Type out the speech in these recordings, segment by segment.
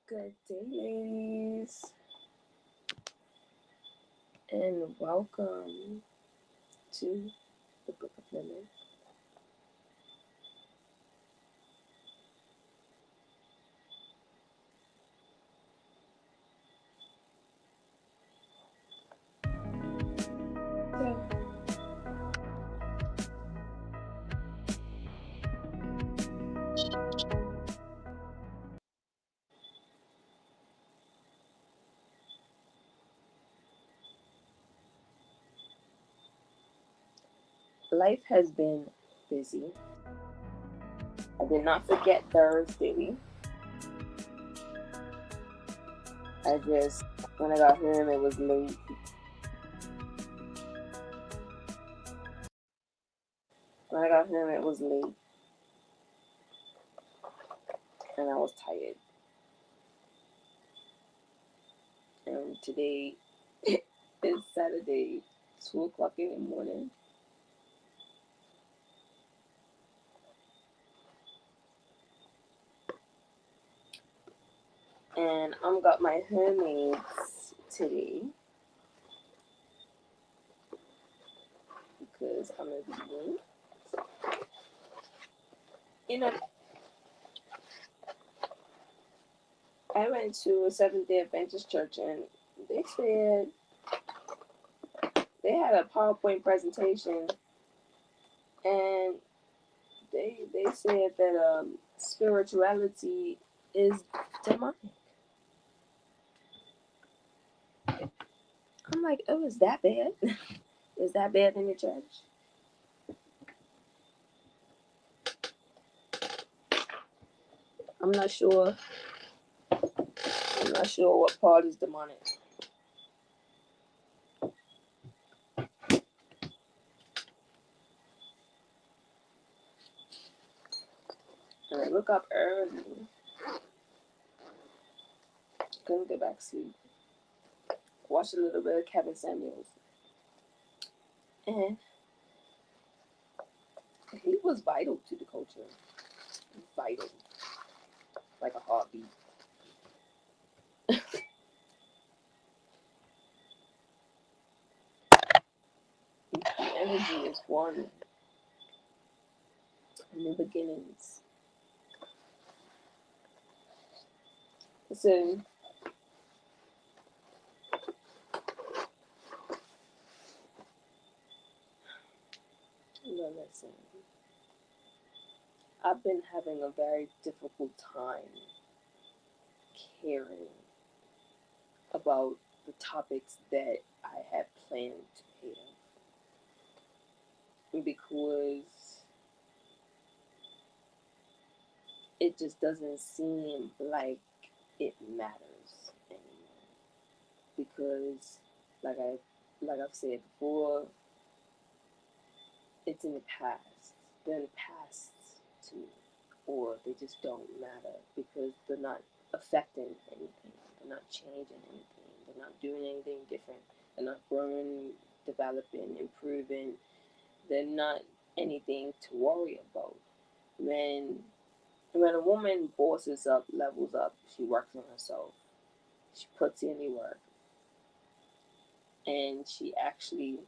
Good day, ladies, and welcome to the Book of Lilith. So, life has been busy. I did not forget Thursday. I just, when I got home, it was late. When I got home, it was late, and I was tired. And today is Saturday, 2 o'clock in the morning. And I'm got my hermaids today because I'm a vegan. You know, I went to a Seventh-day Adventist church and they said they had a PowerPoint presentation and they said that spirituality is demonic. I'm like, oh, is that bad? Is that bad in the church? I'm not sure. I'm not sure what part is demonic. And I look up early. Couldn't get back to sleep. Watched a little bit of Kevin Samuels. And he was vital to the culture. Vital. Like a heartbeat. Energy is one. New beginnings. So, listen. I've been having a very difficult time caring about the topics that I had planned to have because it just doesn't seem like it matters anymore. Because, like I've said before, it's in the past. They're in the past to me, or they just don't matter because they're not affecting anything. They're not changing anything. They're not doing anything different. They're not growing, developing, improving. They're not anything to worry about. When when a woman bosses up, levels up, she works on herself. She puts in the work, and she actually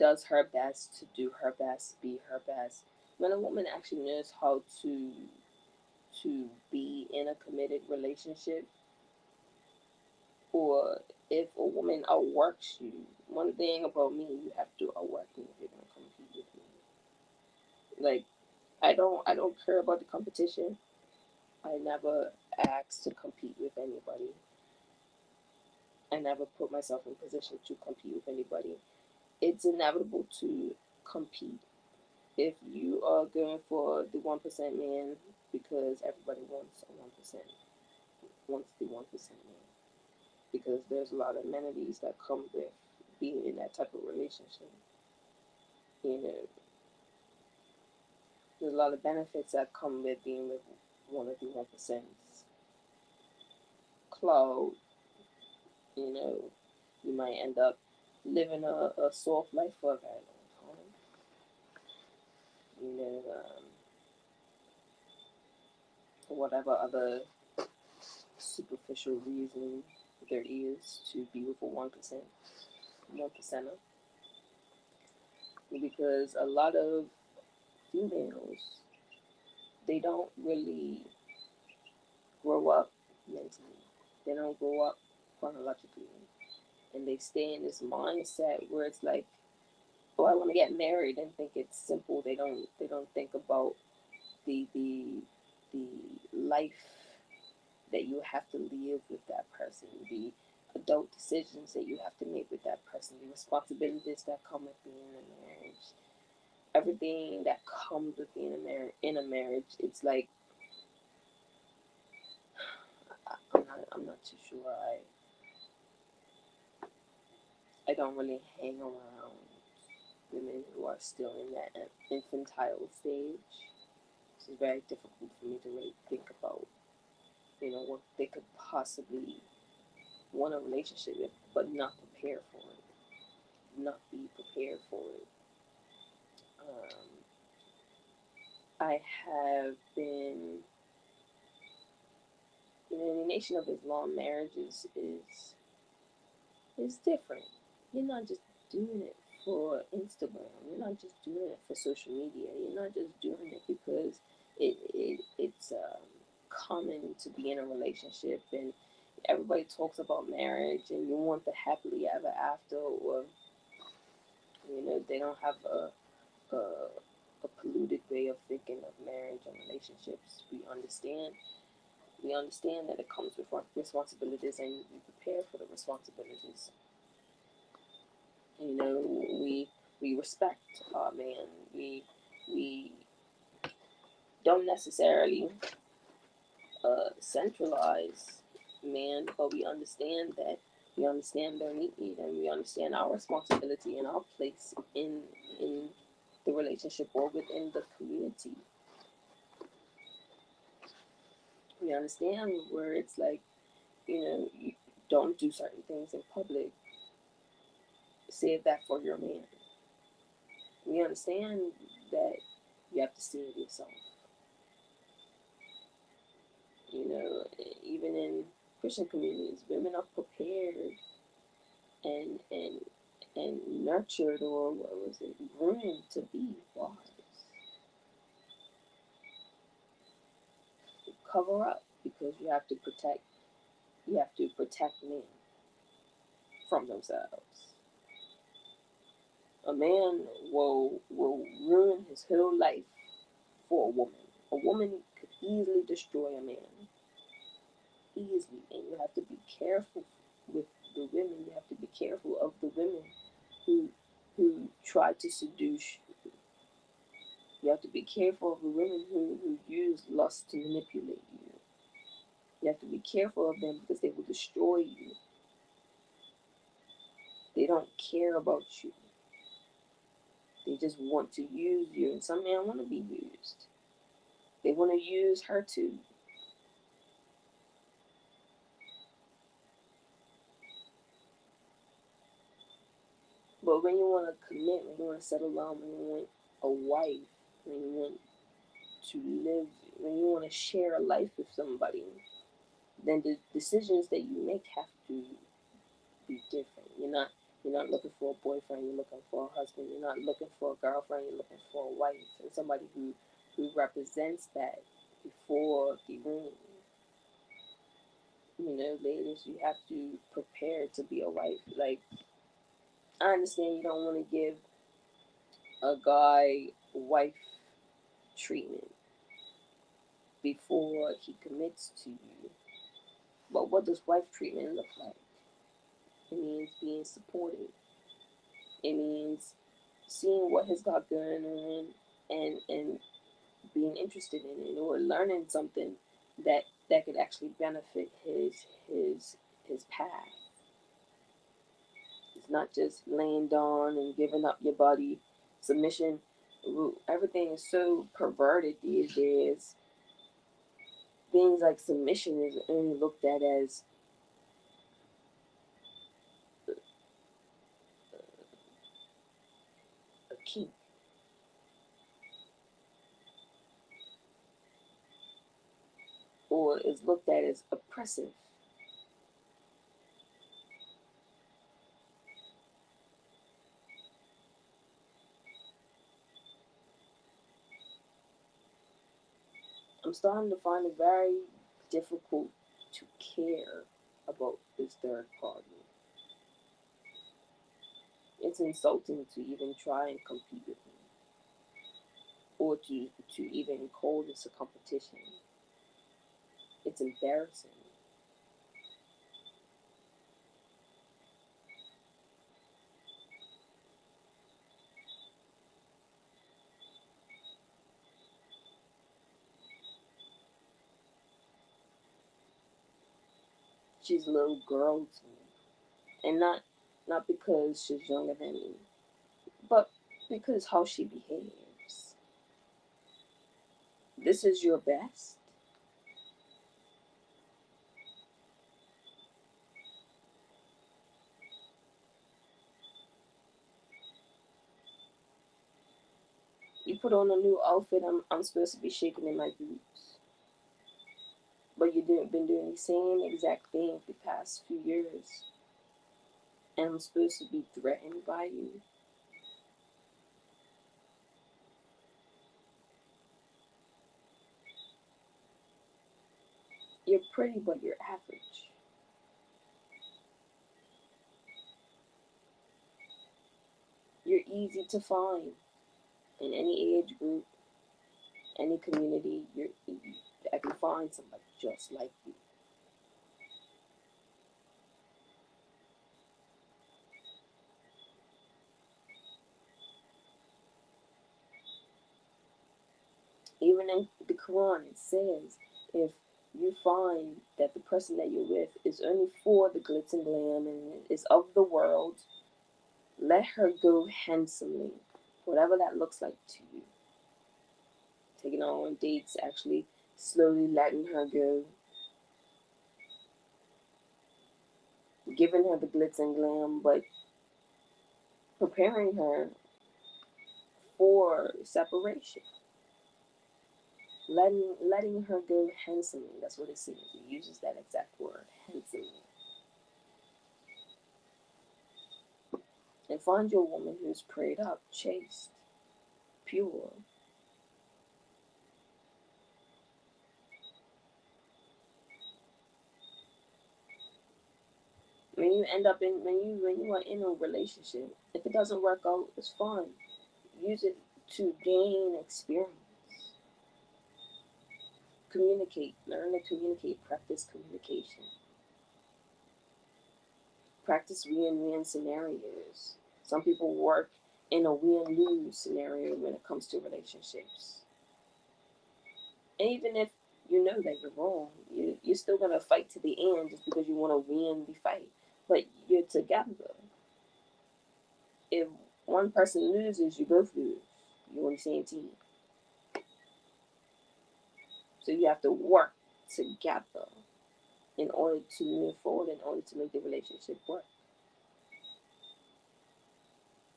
does her best to do her best, be her best. When a woman actually knows how to be in a committed relationship, or if a woman outworks you, one thing about me, you have to outwork me if you're gonna compete with me. Like I don't care about the competition. I never asked to compete with anybody. I never put myself in position to compete with anybody. It's inevitable to compete if you are going for the 1% man because everybody wants a 1%, wants the 1% man. Because there's a lot of amenities that come with being in that type of relationship. You know, there's a lot of benefits that come with being with one of the 1%. Cloud, you know, you might end up living a soft life for a very long time. You know, whatever other superficial reason there is to be with a 1 percenter, because a lot of females, they don't really grow up mentally. They don't grow up chronologically, and they stay in this mindset where it's like, oh, I want to get married, and think it's simple. They don't think about the life that you have to live with that person, the adult decisions that you have to make with that person, the responsibilities that come with being in a marriage, everything that comes with being in a marriage. It's like, I'm not too sure. I don't really hang around women who are still in that infantile stage. It's very difficult for me to really think about, what they could possibly want a relationship with, but not prepare for it, not be prepared for it. Um, I have been, in the Nation of Islam, marriage is different. You're not just doing it for Instagram. You're not just doing it for social media. You're not just doing it because it's common to be in a relationship, and everybody talks about marriage and you want the happily ever after, or they don't have a, a polluted way of thinking of marriage and relationships. We understand that it comes with responsibilities, and we prepare for the responsibilities. We respect our man. We don't necessarily centralize man, but we understand their need, and we understand our responsibility and our place in the relationship or within the community. We understand where it's like, you don't do certain things in public. Save that for your man. We understand that you have to see it yourself. Even in Christian communities, women are prepared and nurtured, or what was it, groomed to be wives. Cover up, because you have to protect men from themselves. A man will ruin his whole life for a woman. A woman could easily destroy a man. Easily. And you have to be careful with the women. You have to be careful of the women who try to seduce you. You have to be careful of the women who use lust to manipulate you. You have to be careful of them, because they will destroy you. They don't care about you. They just want to use you. And some men want to be used. They want to use her too. But when you want to commit, when you want to settle down, when you want a wife, when you want to live, when you want to share a life with somebody, then the decisions that you make have to be different. You're not looking for a boyfriend, you're looking for a husband. You're not looking for a girlfriend, you're looking for a wife, and somebody who represents that before the room. Ladies, you have to prepare to be a wife. Like, I understand you don't want to give a guy wife treatment before he commits to you. But what does wife treatment look like? It means being supportive. It means seeing what he's got going on, and being interested in it, or learning something that could actually benefit his path. It's not just laying down and giving up your body. Submission, everything is so perverted these days. Things like submission is only looked at as a kink, or is looked at as oppressive. I'm starting to find it very difficult to care about this third party. It's insulting to even try and compete with me, or to even call this a competition. It's embarrassing. She's a little girl to me, and not because she's younger than me, but because how she behaves. This is your best. You put on a new outfit, I'm supposed to be shaking in my boots. But been doing the same exact thing for the past few years. And I'm supposed to be threatened by you. You're pretty, but you're average. You're easy to find in any age group, any community. I can find somebody just like you. Even in the Quran, it says if you find that the person that you're with is only for the glitz and glam and is of the world, let her go handsomely, whatever that looks like to you. Taking her on dates, actually slowly letting her go, giving her the glitz and glam, but preparing her for separation. Letting her go handsomely. That's what it says. It uses that exact word, handsomely. And find your woman who's prayed up, chaste, pure. When you are in a relationship, if it doesn't work out, it's fine. Use it to gain experience. Communicate. Learn to communicate. Practice communication. Practice win-win scenarios. Some people work in a win-lose scenario when it comes to relationships. And even if you know that you're wrong, you're still gonna fight to the end just because you want to win the fight. But you're together. If one person loses, you both lose. You're on the same team. So you have to work together in order to move forward, in order to make the relationship work.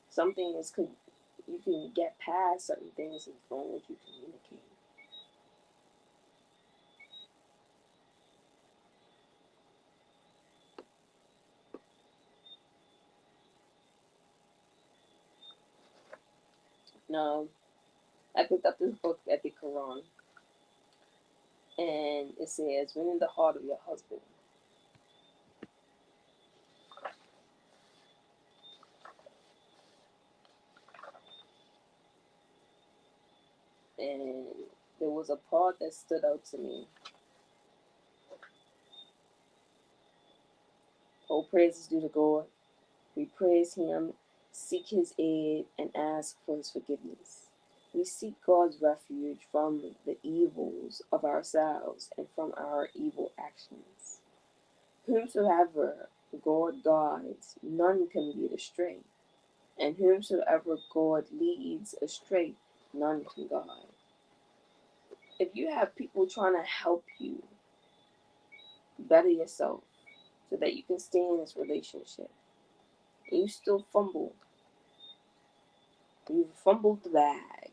Some things you can get past certain things as long as you communicate. Now, I picked up this book at the Quran, and it says, "Win in the heart of your husband." And there was a part that stood out to me. All praises due to God. We praise Him, seek His aid, and ask for His forgiveness. We seek God's refuge from the evils of ourselves and from our evil actions. Whomsoever God guides, none can lead astray, and whomsoever God leads astray, none can guide. If you have people trying to help you better yourself so that you can stay in this relationship, and you still fumble, you fumbled the bag,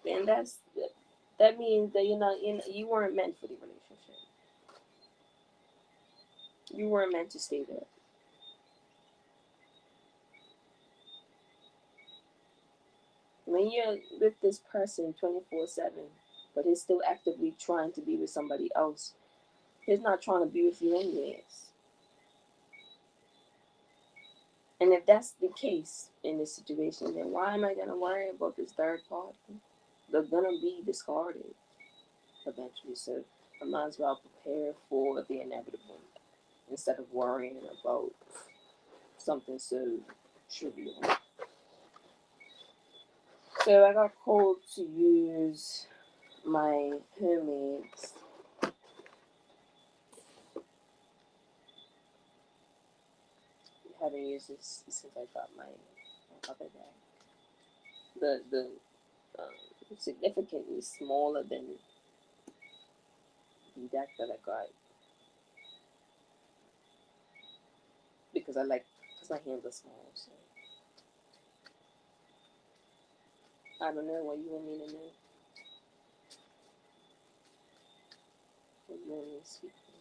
then that means that you weren't meant for the relationship. You weren't meant to stay there. When you're with this person 24/7, but he's still actively trying to be with somebody else. He's not trying to be with you anyways. And if that's the case in this situation, then why am I gonna worry about this third party? They're gonna be discarded eventually, so I might as well prepare for the inevitable instead of worrying about something so trivial. So I got called to use my Hermes haven't used this since I got my other bag. The significantly smaller than the deck that I got because because my hands are small. So I don't know what you want me to know. What you want me to speak for.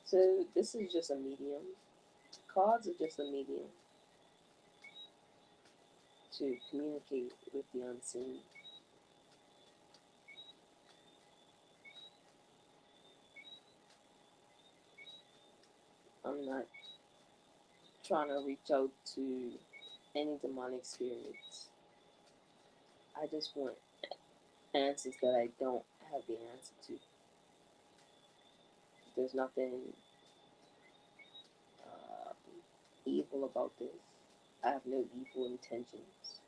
So this is just a medium. Cards are just a medium to communicate with the unseen. I'm not trying to reach out to any demonic spirits. I just want answers that I don't have the answer to. There's nothing uh, evil about this. I have no evil intentions.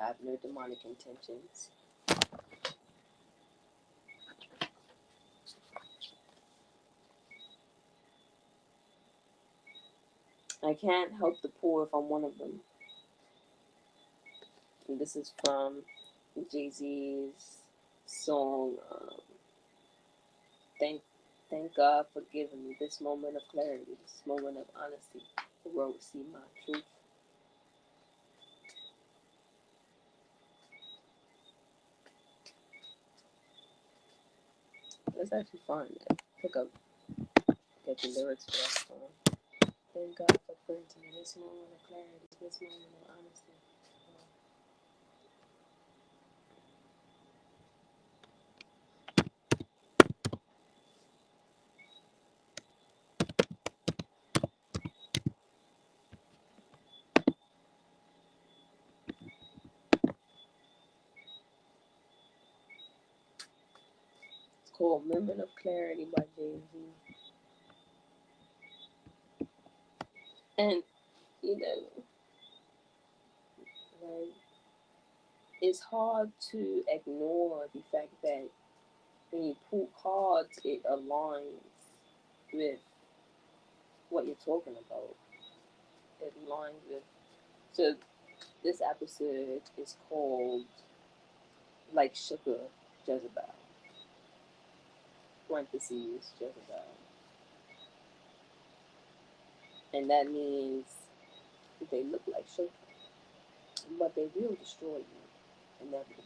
I have no demonic intentions. I can't help the poor if I'm one of them. And this is from Jay-Z's song, Thank Thank God for giving me this moment of clarity, this moment of honesty. The world will see my truth. It's actually fun. Pick up, get the lyrics for that song. Thank God for granting me this moment of clarity, this moment of honesty. It's called Moment of Clarity by Jay-Z. And, you know, like, it's hard to ignore the fact that when you pull cards, it aligns with what you're talking about. It aligns with. So, this episode is called Like Sugar Jezebel. Parentheses Jezebel. And that means they look like sugar, but they will destroy you inevitably.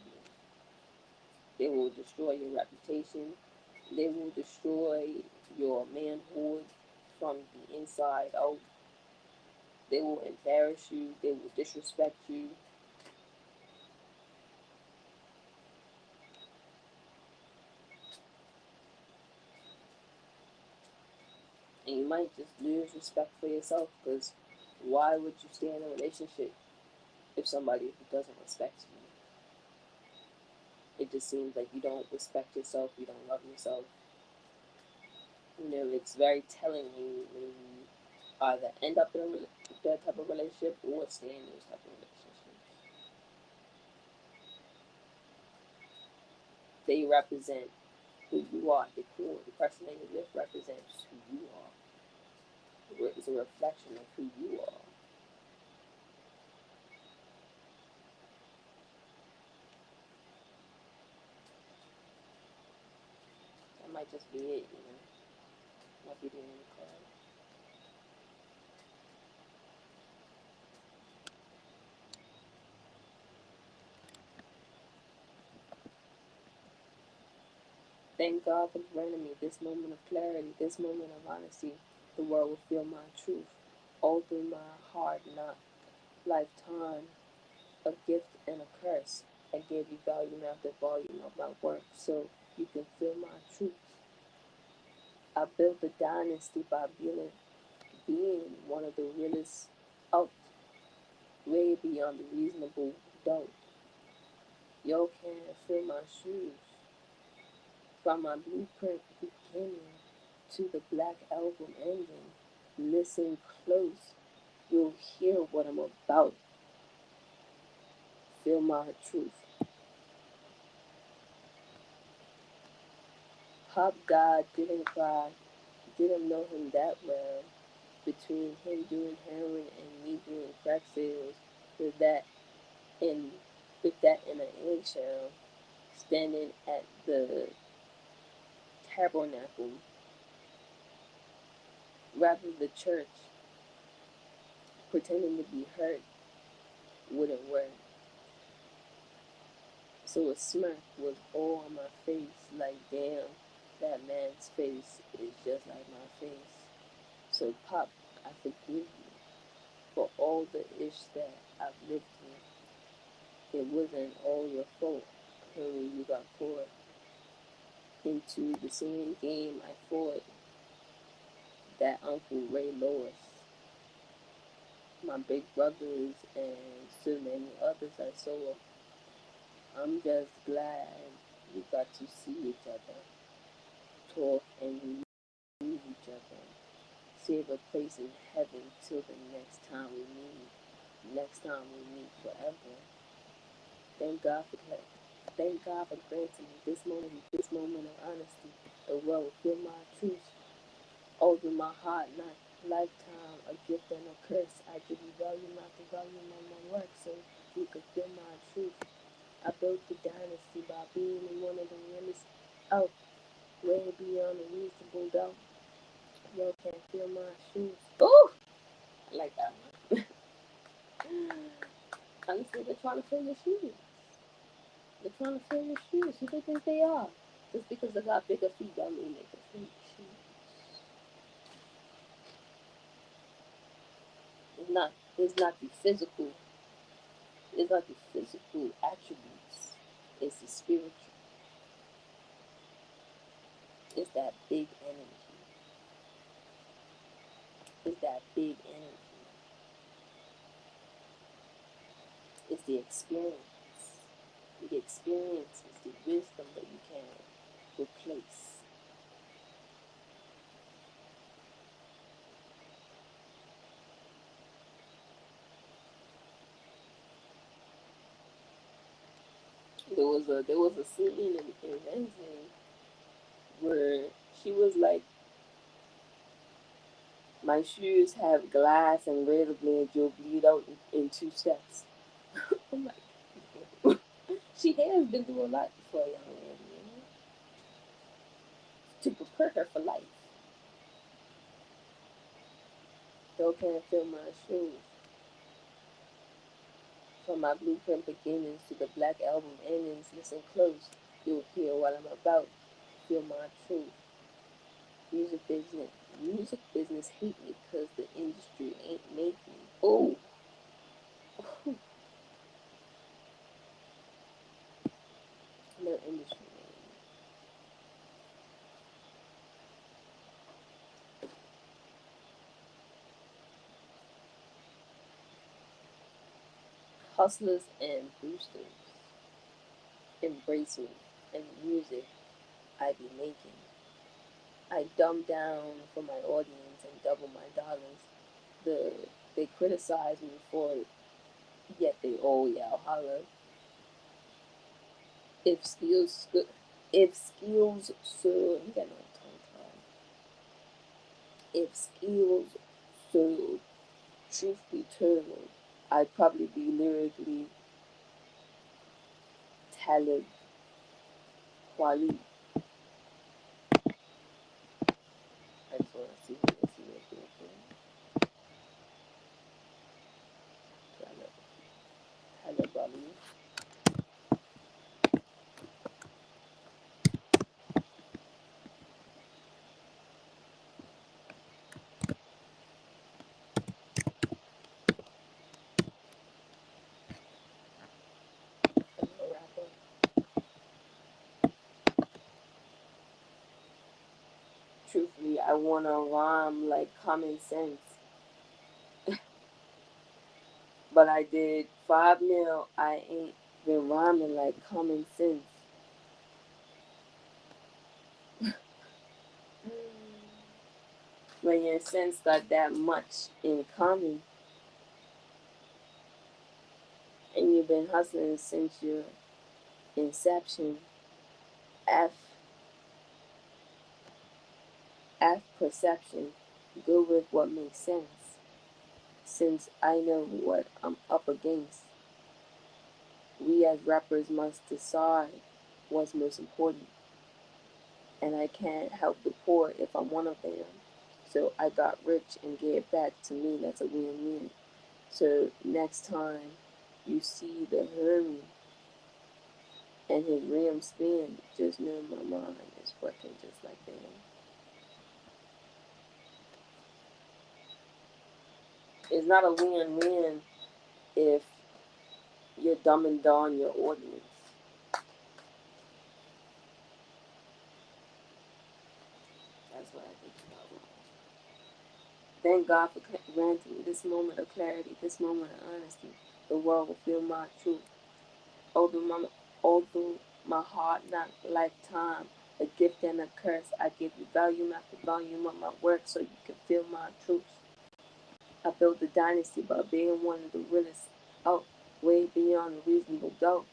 They will destroy your reputation. They will destroy your manhood from the inside out. They will embarrass you. They will disrespect you. And you might just lose respect for yourself because why would you stay in a relationship if somebody who doesn't respect you? It just seems like you don't respect yourself, you don't love yourself. You know, it's very telling when you either end up in that type of relationship or stay in those type of relationships. They represent who you are. The core, the person that you're with represents who you are. It's a reflection of who you are. That might just be it, you know. Might be the only card. Thank God for granting me this moment of clarity, this moment of honesty. The world will feel my truth. All through my hard knock lifetime, a gift and a curse. I gave you volume after volume of my work so you can feel my truth. I built a dynasty by being one of the realest out, way beyond the reasonable doubt. Yo can't feel my shoes. From my blueprint beginning to the Black Album ending, listen close. You'll hear what I'm about. Feel my truth. Pop God didn't cry, didn't know him that well. Between him doing heroin and me doing crack sales, with that in in an eggshell, standing at the tabernacle, rather the church, pretending to be hurt wouldn't work. So a smirk was all on my face, like damn, that man's face is just like my face. So Pop, I forgive you for all the ish that I've lived through. It wasn't all your fault. Apparently you got caught into the same game I fought that Uncle Ray lost. My big brothers and so many others I saw. I'm just glad we got to see each other, talk and meet each other. Save a place in heaven till the next time we meet. Next time we meet forever. Thank God for that. Thank God for granting me this moment of honesty. The world feel my truth. Over my heart, not lifetime, a gift and a curse. I give you volume after volume of my work so you could feel my truth. I built the dynasty by being one of the realest out, way beyond a reasonable doubt. Y'all can't feel my shoes. Ooh! I like that one. Honestly, they're trying to feel your shoes. They're trying to feel your shoes. Who do they think they are? Just because they got bigger feet don't mean they can feel your shoes. It's not. It's not the physical. It's not the physical attributes. It's the spiritual. It's that big energy. It's that big energy. It's the experience. The experience is the wisdom that you can replace. There was a scene in Wednesday where she was like, my shoes have glass and razor blades. You'll bleed out in 2 steps. I'm like, she has been through a lot before, young lady, to prepare her for life. Still can't feel my shoes. From my blueprint beginnings to the Black Album endings, listen close. You'll hear what I'm about. Feel my truth. Music business. Music business hate me because the industry ain't make me. Oh, the industry made me. Hustlers and boosters embrace me and the music I be making. I dumb down for my audience and double my dollars. The They criticize me for it, yet they all yell holler. If skills if skills so you got no tongue time. If skills so truth be told, I'd probably be lyrically Talib Kweli. I just want to see who this is. Talib Talib Kweli. I want to rhyme like common sense. But I did 5 mil. I ain't been rhyming like common sense. When your sense got that much in common, and you've been hustling since your inception, F, F perception, good with what makes sense. Since I know what I'm up against, we as rappers must decide what's most important. And I can't help the poor if I'm one of them. So I got rich and gave back. To me, that's a win-win. So next time you see the Hermie and his rim spin, just know my mind is working just like that. It's not a win-win if you're dumbing down your audience. That's what I think about. Thank God for granting me this moment of clarity, this moment of honesty. The world will feel my truth. Although my, although my heart not lifetime, a gift and a curse, I give you volume after volume of my work so you can feel my truth. I built a dynasty by being one of the realest, out way beyond a reasonable doubt.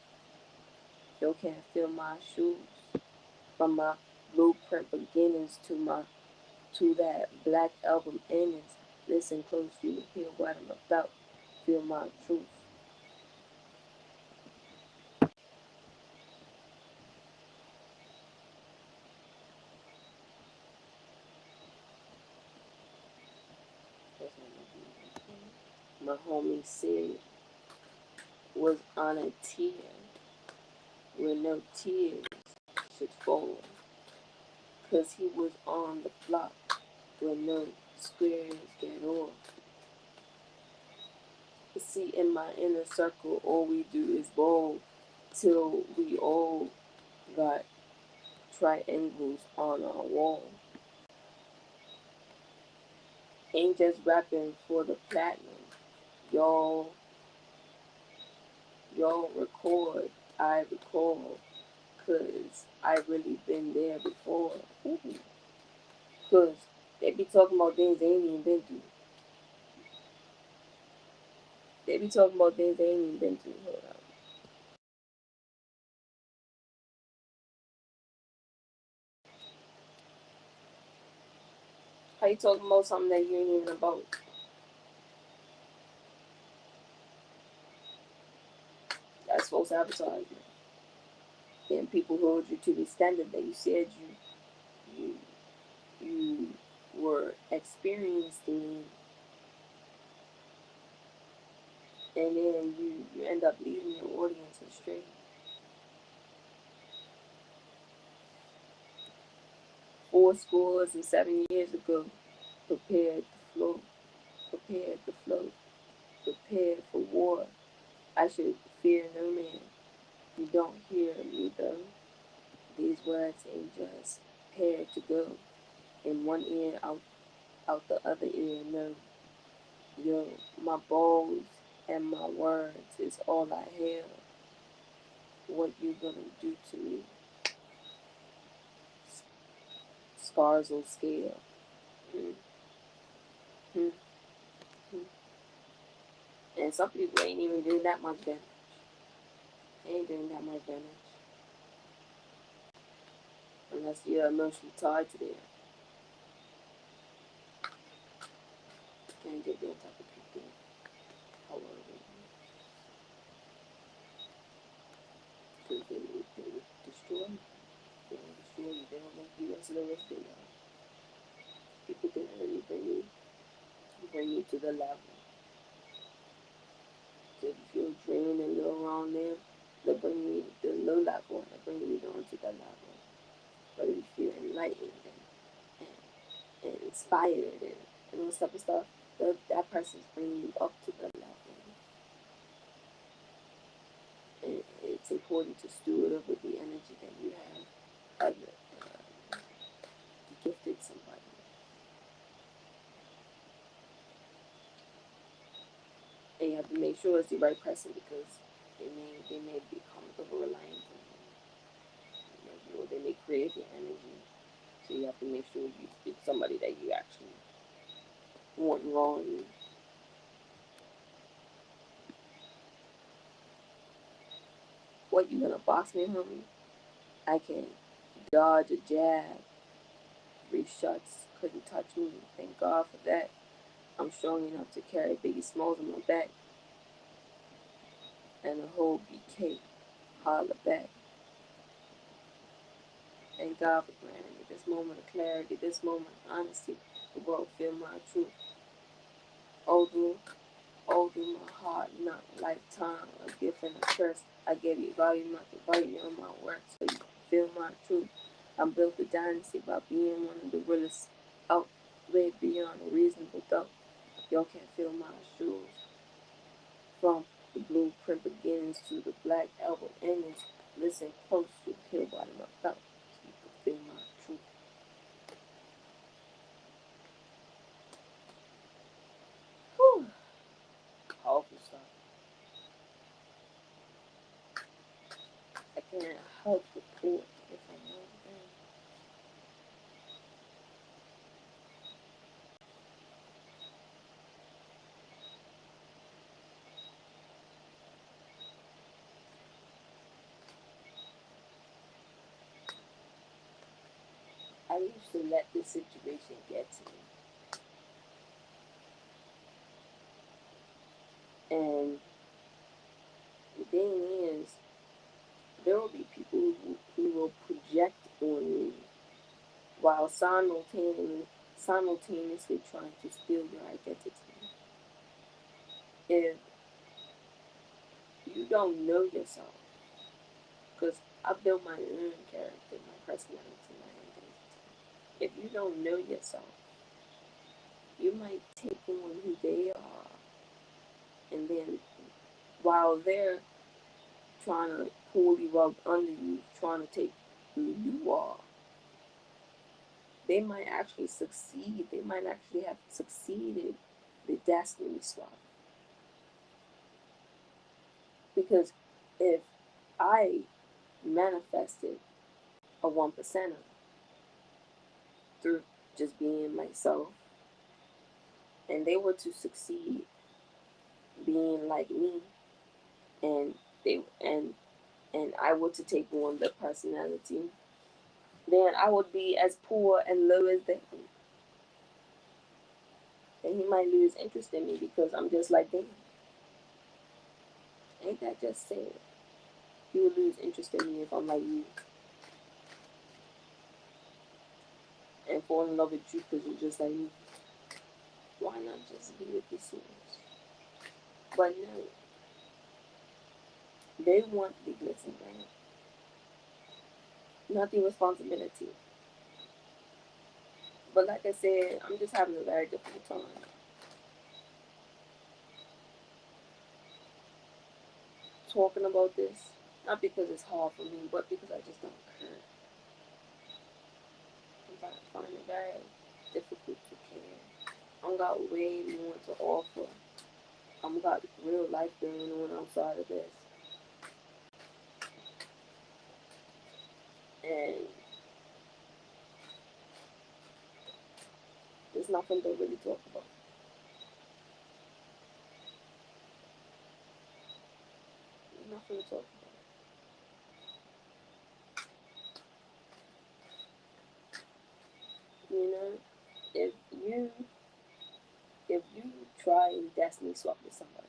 You can't feel my shoes. From my blueprint beginnings to that black album endings. Listen close, you will hear what I'm about. Feel my truth. My homie said was on a tear where no tears should fall. Cause he was on the block where no squares get off. See, in my inner circle, all we do is bowl till we all got triangles on our wall. Ain't just rapping for the platinum. Y'all, y'all record, I recall, cause I really been there before. Ooh. Cause they be talking about things they ain't even been through. They be talking about things they ain't even been through. Hold on. How you talking about something that you ain't even about? That's false advertisement. Then people hold you to the standard that you said you you were experiencing, and then you end up leading your audience astray. 4 scores and 7 years ago, prepared the flow, prepared the flow, prepared for war. I should fear no man. You don't hear me though. These words ain't just paired to go in one ear out the other ear. No, yo, my balls and my words is all I have. What you gonna do to me? Scars on scale. Mm, mm, mm. And some people ain't even doing that much damage. They ain't doing that much damage unless you're emotionally tied to them. Can't get that type of people. However, because they would destroy you. They will destroy you. They don't make you as low as they are. People can only bring you to the level. So if you're dreaming a little around there, they'll bring you to the low level and they'll bring you down to that level. But if you're enlightened and inspired and all this type of stuff, that person's bringing you up to the level. And it's important to steward over the energy that you have. Other, gifted somebody. make sure it's the right person because they may become over reliant on you. You know, they may crave your energy. So you have to make sure it's somebody that you actually want wrong you. What, you gonna box me, homie? I can dodge a jab, 3 shots, couldn't touch me. Thank God for that. I'm strong enough to carry Biggie Smalls on my back and a whole BK. Holla back. Thank God for granting me this moment of clarity, this moment of honesty. The world feel my truth. All through my heart, not lifetime, a gift and a curse. I gave you value, not the value of my work, so you can feel my truth. I built a dynasty by being one of the realest out way beyond a reasonable doubt. Y'all can't feel my shoes. From the blueprint beginnings to the black album endings, listen close to hear what I'm about, so you can feel my truth. Whew. Powerful stuff. I can't help but report if I know them. I used to let this situation get to me. And the thing is, there will be people who will project on you while simultaneously trying to steal your identity. If you don't know yourself, because I built my own character, my personality, my identity. If you don't know yourself, you might take on who they are, and then while they're trying to pull you up under you, trying to take who you are, they might actually succeed. They might actually have succeeded the destiny swap. Because if I manifested a 1%er through just being myself, and they were to succeed being like me, and they and I were to take on the personality, then I would be as poor and low as them. And he might lose interest in me because I'm just like them. Ain't that just sad? He would lose interest in me if I'm like you. And fall in love with you because you're just like me. Why not just be with the sinners? But no, they want the glitz and glam, not the responsibility. But like I said, I'm just having a very difficult time talking about this. Not because it's hard for me, but because I just don't care. I find it very difficult to care. I got way more to offer. I'm got real life going on outside of this. And there's nothing to really talk about. Nothing to talk about. You know, if you if you try and destiny swap with somebody,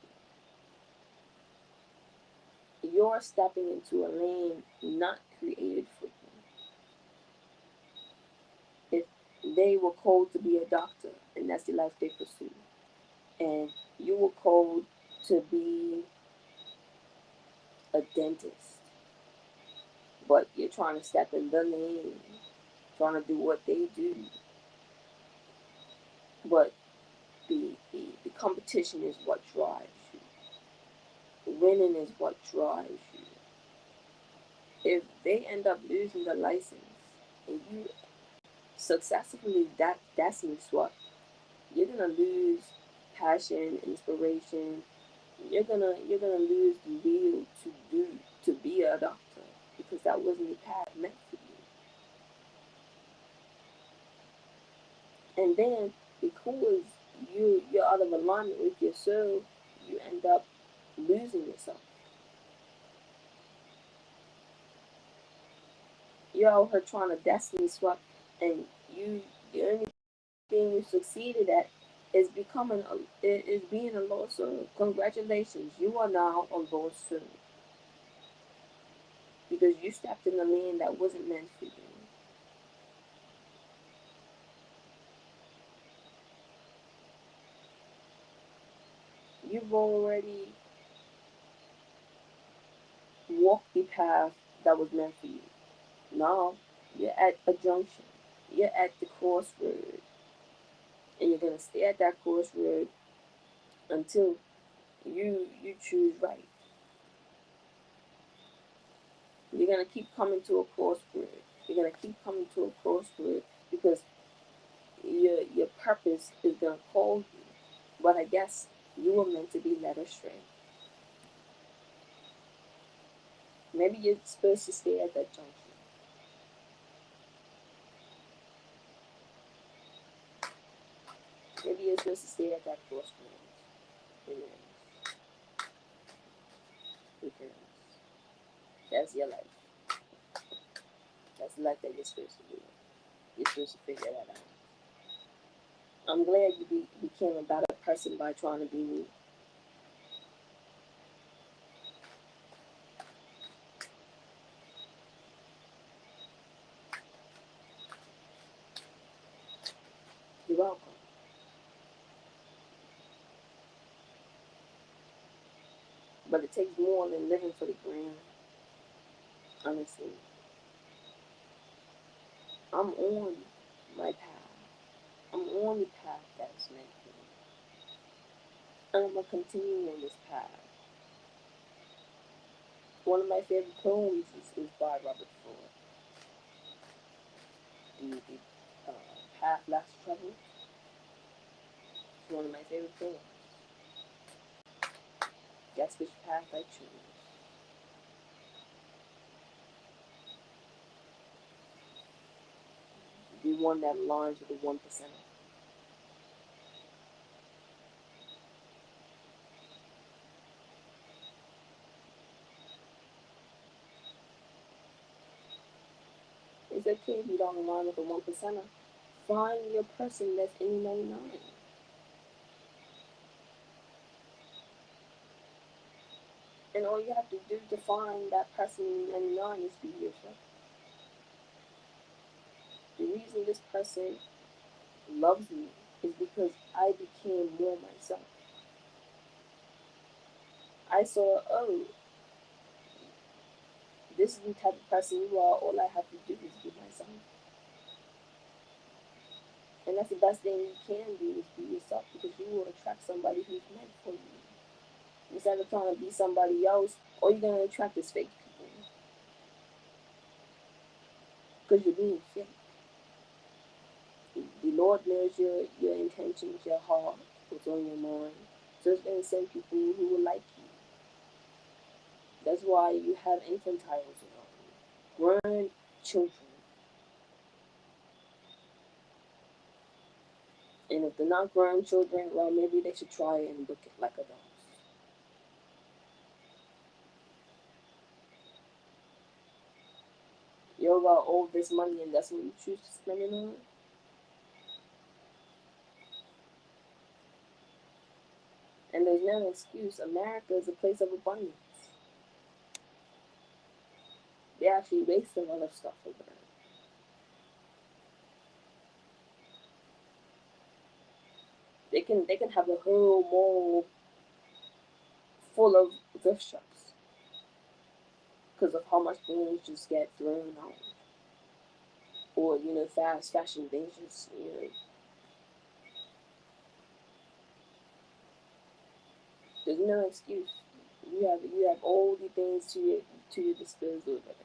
you're stepping into a lane not created for you. If they were called to be a doctor and that's the life they pursue, and you were called to be a dentist, but you're trying to step in the lane, trying to do what they do, but the competition is what drives you. Winning is what drives you. If they end up losing the license and you successfully destiny swap, you're gonna lose passion, inspiration, You're gonna lose the will to be a doctor because that wasn't the path meant for you. And then because you're out of alignment with your soul, you end up losing yourself. You're out here trying to destiny swap, and the only thing you succeeded at is is being a lost soul. Congratulations, you are now a lost soul because you stepped in a lane that wasn't meant for you. You've already walked the path that was meant for you. Now you're at a junction. You're at the crossroad, and you're gonna stay at that crossroad until you choose right. You're gonna keep coming to a crossroad. You're gonna keep coming to a crossroad because your purpose is gonna call you. But I guess you were meant to be led astray. Maybe you're supposed to stay at that junction. Maybe you're supposed to stay at that crossroads. You know, because that's your life. That's the life that you're supposed to do. You're supposed to figure that out. I'm glad you became a better person by trying to be me. You're welcome. But it takes more than living for the gram. Honestly, I'm on my path. I'm on the path that's meant for me. And I'm going to continue on this path. One of my favorite poems is by Robert Ford. The Path Less Traveled. It's one of my favorite poems. Guess which path I choose. The one that aligns with the 1%. It's okay if you don't align with the 1%. Find your person that's in the 99. And all you have to do to find that person in the 99 is be yourself. The reason this person loves me is because I became more myself. I saw, oh, this is the type of person you are. All I have to do is be myself. And that's the best thing you can do is be yourself because you will attract somebody who's meant for you. Instead of trying to be somebody else, all you're going to attract is fake people because you're being fake. The Lord knows your intentions, your heart, what's on your mind. So it's going to send people who will like you. That's why you have infantiles around you. Grown children. And if they're not grown children, well, maybe they should try and look like adults. You got all this money and that's what you choose to spend it on? And there's no excuse. America is a place of abundance. They actually waste a lot of stuff over there. They can have a whole mall full of thrift shops because of how much things just get thrown out. Or, fast fashion things just, there's no excuse. You have all the things to your disposal over there.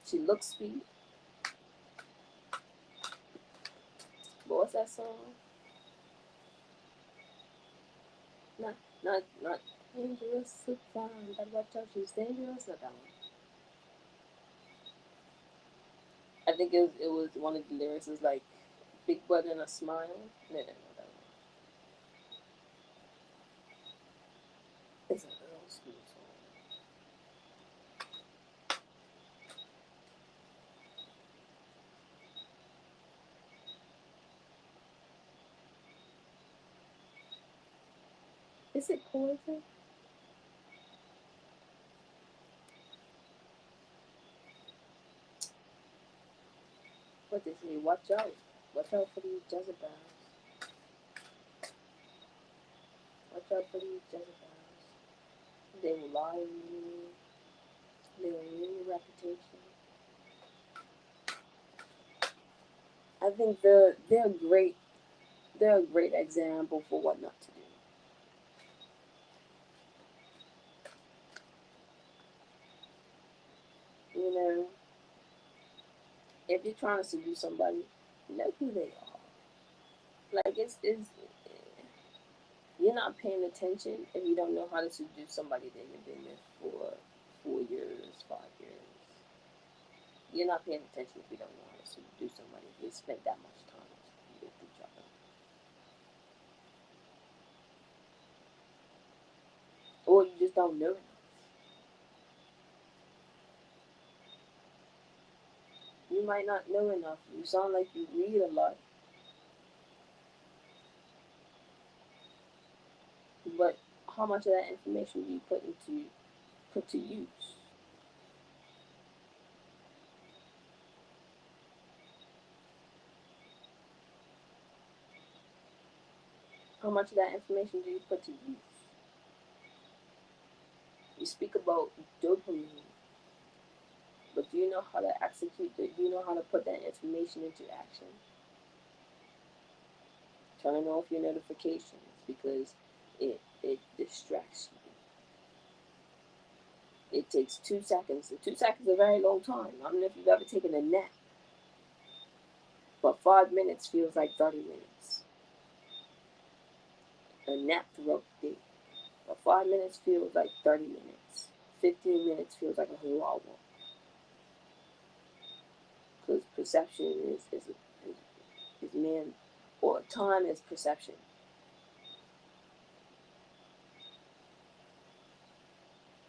She looks sweet. What's that song? Not dangerous to find. Gotta watch out, she's dangerous. Not that one. I think it was one of the lyrics is like, "Big butt and a smile." No, no, no, that one. It's an old school song. Is it poison? What they say? Watch out! Watch out for these Jezebels. Watch out for these Jezebels. They will lie on you. They will ruin your reputation. I think they're great. They're a great example for what not to do. You know, if you're trying to seduce somebody, know who they are. Like it's you're not paying attention if you don't know how to seduce somebody that you've been with for 4 years, 5 years. You're not paying attention if you don't know how to seduce somebody if you spent that much time with each other. Or you just don't know enough. You might not know enough. You sound like you read a lot, but how much of that information do you put to use? How much of that information do you put to use? You speak about dopamine, but do you know how to execute it? Do you know how to put that information into action? Turn off your notifications because it distracts you. It takes 2 seconds. And 2 seconds is a very long time. I don't know if you've ever taken a nap, but 5 minutes feels like 30 minutes. A nap throughout the day. But 5 minutes feels like 30 minutes. 15 minutes feels like a whole hour. Because perception is man, or time is perception.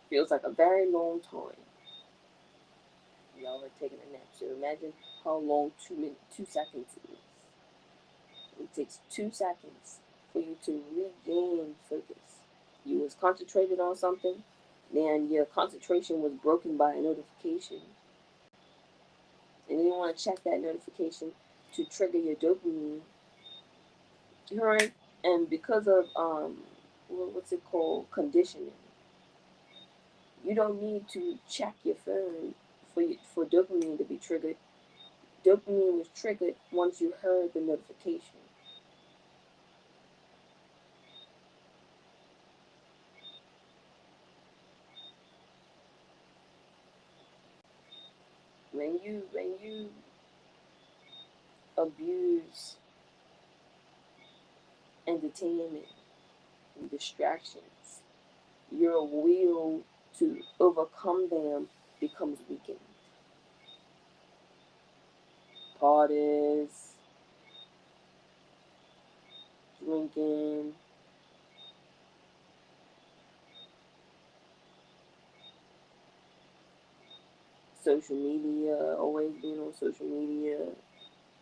Feels like a very long time. Y'all are taking a nap. So imagine how long 2 seconds is. It takes 2 seconds for you to regain focus. You was concentrated on something, then your concentration was broken by a notification, and you want to check that notification to trigger your dopamine, right? And because of what's it called, conditioning, you don't need to check your phone for dopamine to be triggered. Dopamine was triggered once you heard the notification. When you abuse entertainment and distractions, your will to overcome them becomes weakened. Parties, drinking, social media, always being on social media,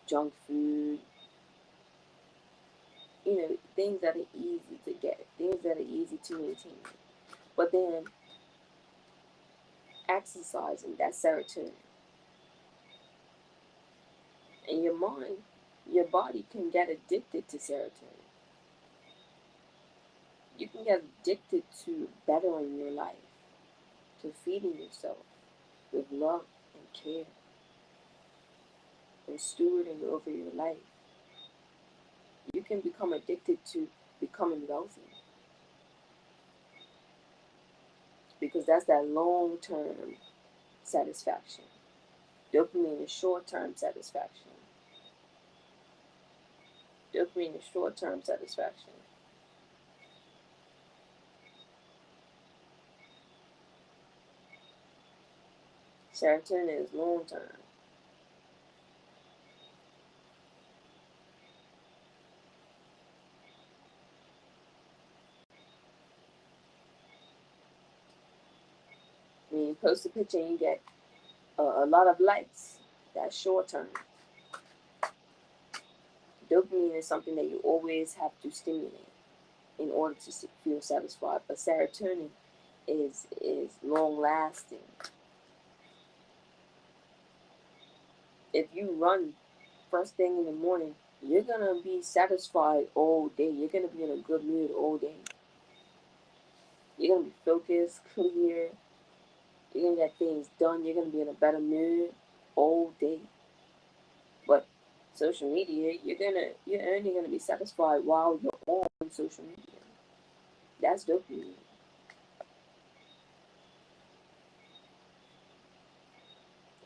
junk food, things that are easy to get, things that are easy to maintain. But then exercising that serotonin and your mind, your body can get addicted to serotonin. You can get addicted to bettering your life, to feeding yourself with love and care and stewarding over your life. You can become addicted to becoming wealthy because that's that long term satisfaction. Dopamine is short term satisfaction. Dopamine is short-term satisfaction. Serotonin is long-term. When you post a picture and you get a lot of likes, that's short-term. Dopamine is something that you always have to stimulate in order to feel satisfied, but serotonin is long-lasting. If you run first thing in the morning, you're gonna be satisfied all day. You're gonna be in a good mood all day. You're gonna be focused, clear. You're gonna get things done. You're gonna be in a better mood all day. But social media, you're only gonna be satisfied while you're on social media. That's dopamine.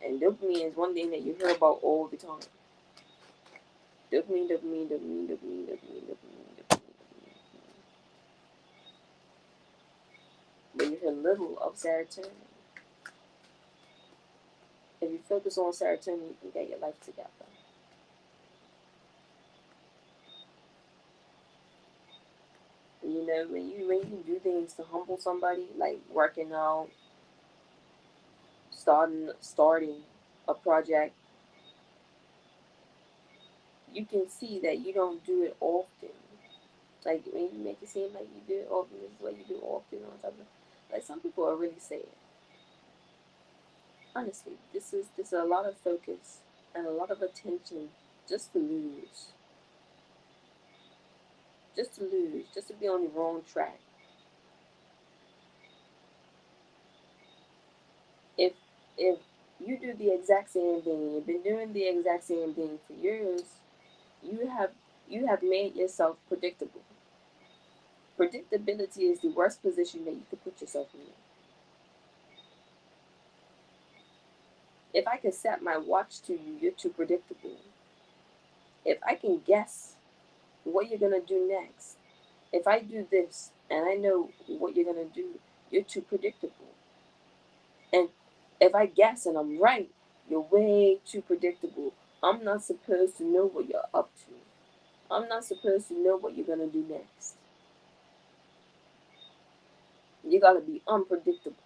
And dopamine is one thing that you hear about all the time. Dopamine, dopamine, dopamine, dopamine, dopamine, dopamine, dopamine. But you hear little of serotonin. If you focus on serotonin, you can get your life together. You know, when you do things to humble somebody, like working out, starting a project, you can see that you don't do it often. Like when you make it seem like you do it often, this is what you do often on top of. Like some people are really sad. Honestly, this is a lot of focus and a lot of attention just to lose, just to be on the wrong track. If if you do the exact same thing, you've been doing the exact same thing for years, you have you have made yourself predictable. Predictability is the worst position that you could put yourself in. If I can set my watch to you, you're too predictable. If I can guess what you're gonna do next, if I do this and I know what you're gonna do, you're too predictable. And if I guess and I'm right, you're way too predictable. I'm not supposed to know what you're up to. I'm not supposed to know what you're gonna do next. You gotta be unpredictable.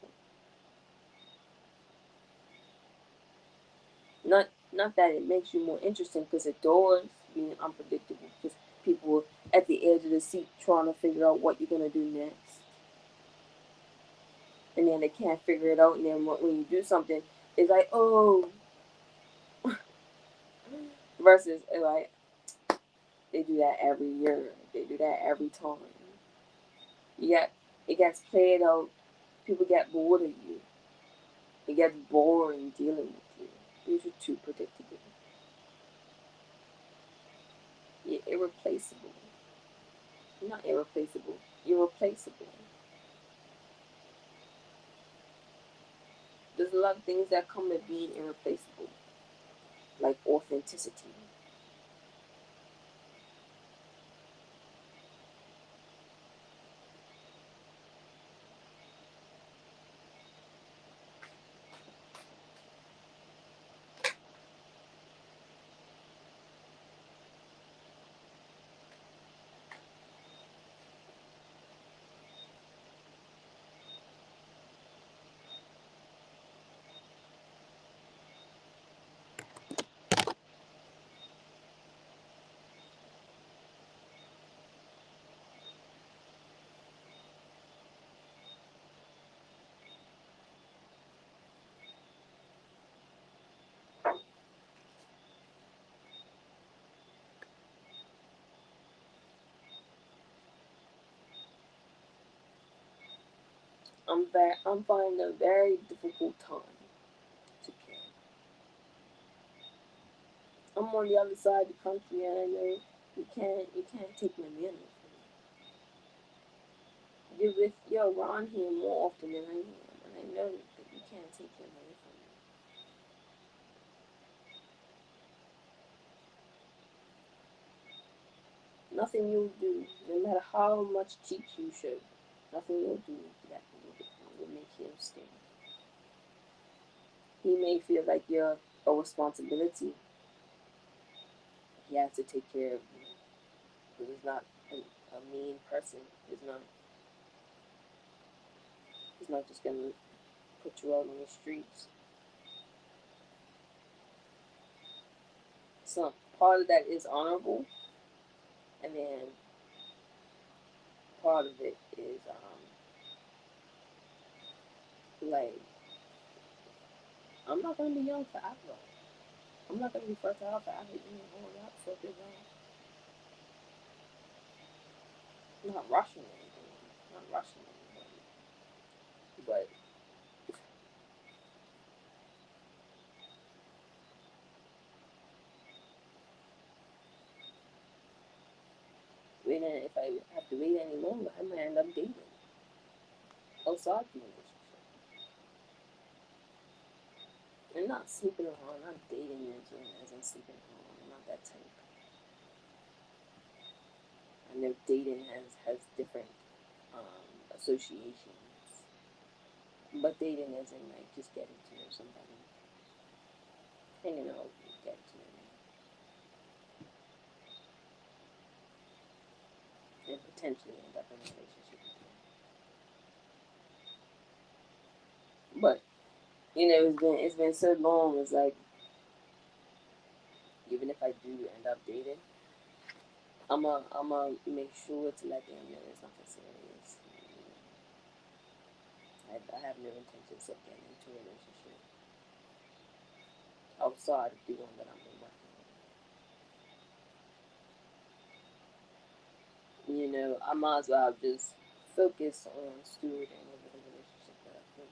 Not that it makes you more interesting, because it does being unpredictable. Because people at the edge of the seat trying to figure out what you're gonna do next, and then they can't figure it out. And then when you do something, it's like, oh, versus like they do that every year. They do that every time. Yet it gets played out. People get bored of you. It gets boring dealing with you. You're too predictable. You're irreplaceable. You're not irreplaceable. You're replaceable. There's a lot of things that come with being irreplaceable, like authenticity. I'm finding a very difficult time to care. I'm on the other side of the country, and I know you can't take my man away from me. You're around here more often than I am, and I know that you can't take him away from me. Nothing you'll do, no matter how much cheeks you show, nothing you'll do that will make him stay. He may feel like you're a responsibility. He has to take care of you. Because he's not a mean person. He's not just gonna put you out on the streets. Some part of that is honorable, and then part of it is like, I'm not gonna be young forever. I'm not gonna be fertile forever. You know, that fuck is wrong. I'm not rushing anything. I'm not rushing anything. But if I have to wait any longer, I might end up dating outside the relationship. And not sleeping around, not dating as in sleeping around. I'm not that type. I know dating has different associations, but dating as in like just getting to know somebody, hanging out, getting to know them, and potentially end up in a relationship with them. But it's been so long. It's like even if I do end up dating, I'm make sure to let them know it's nothing serious. I have no intentions of getting into a relationship outside of the one that I'm working on. I might as well just focus on stewarding over the relationship that I've been.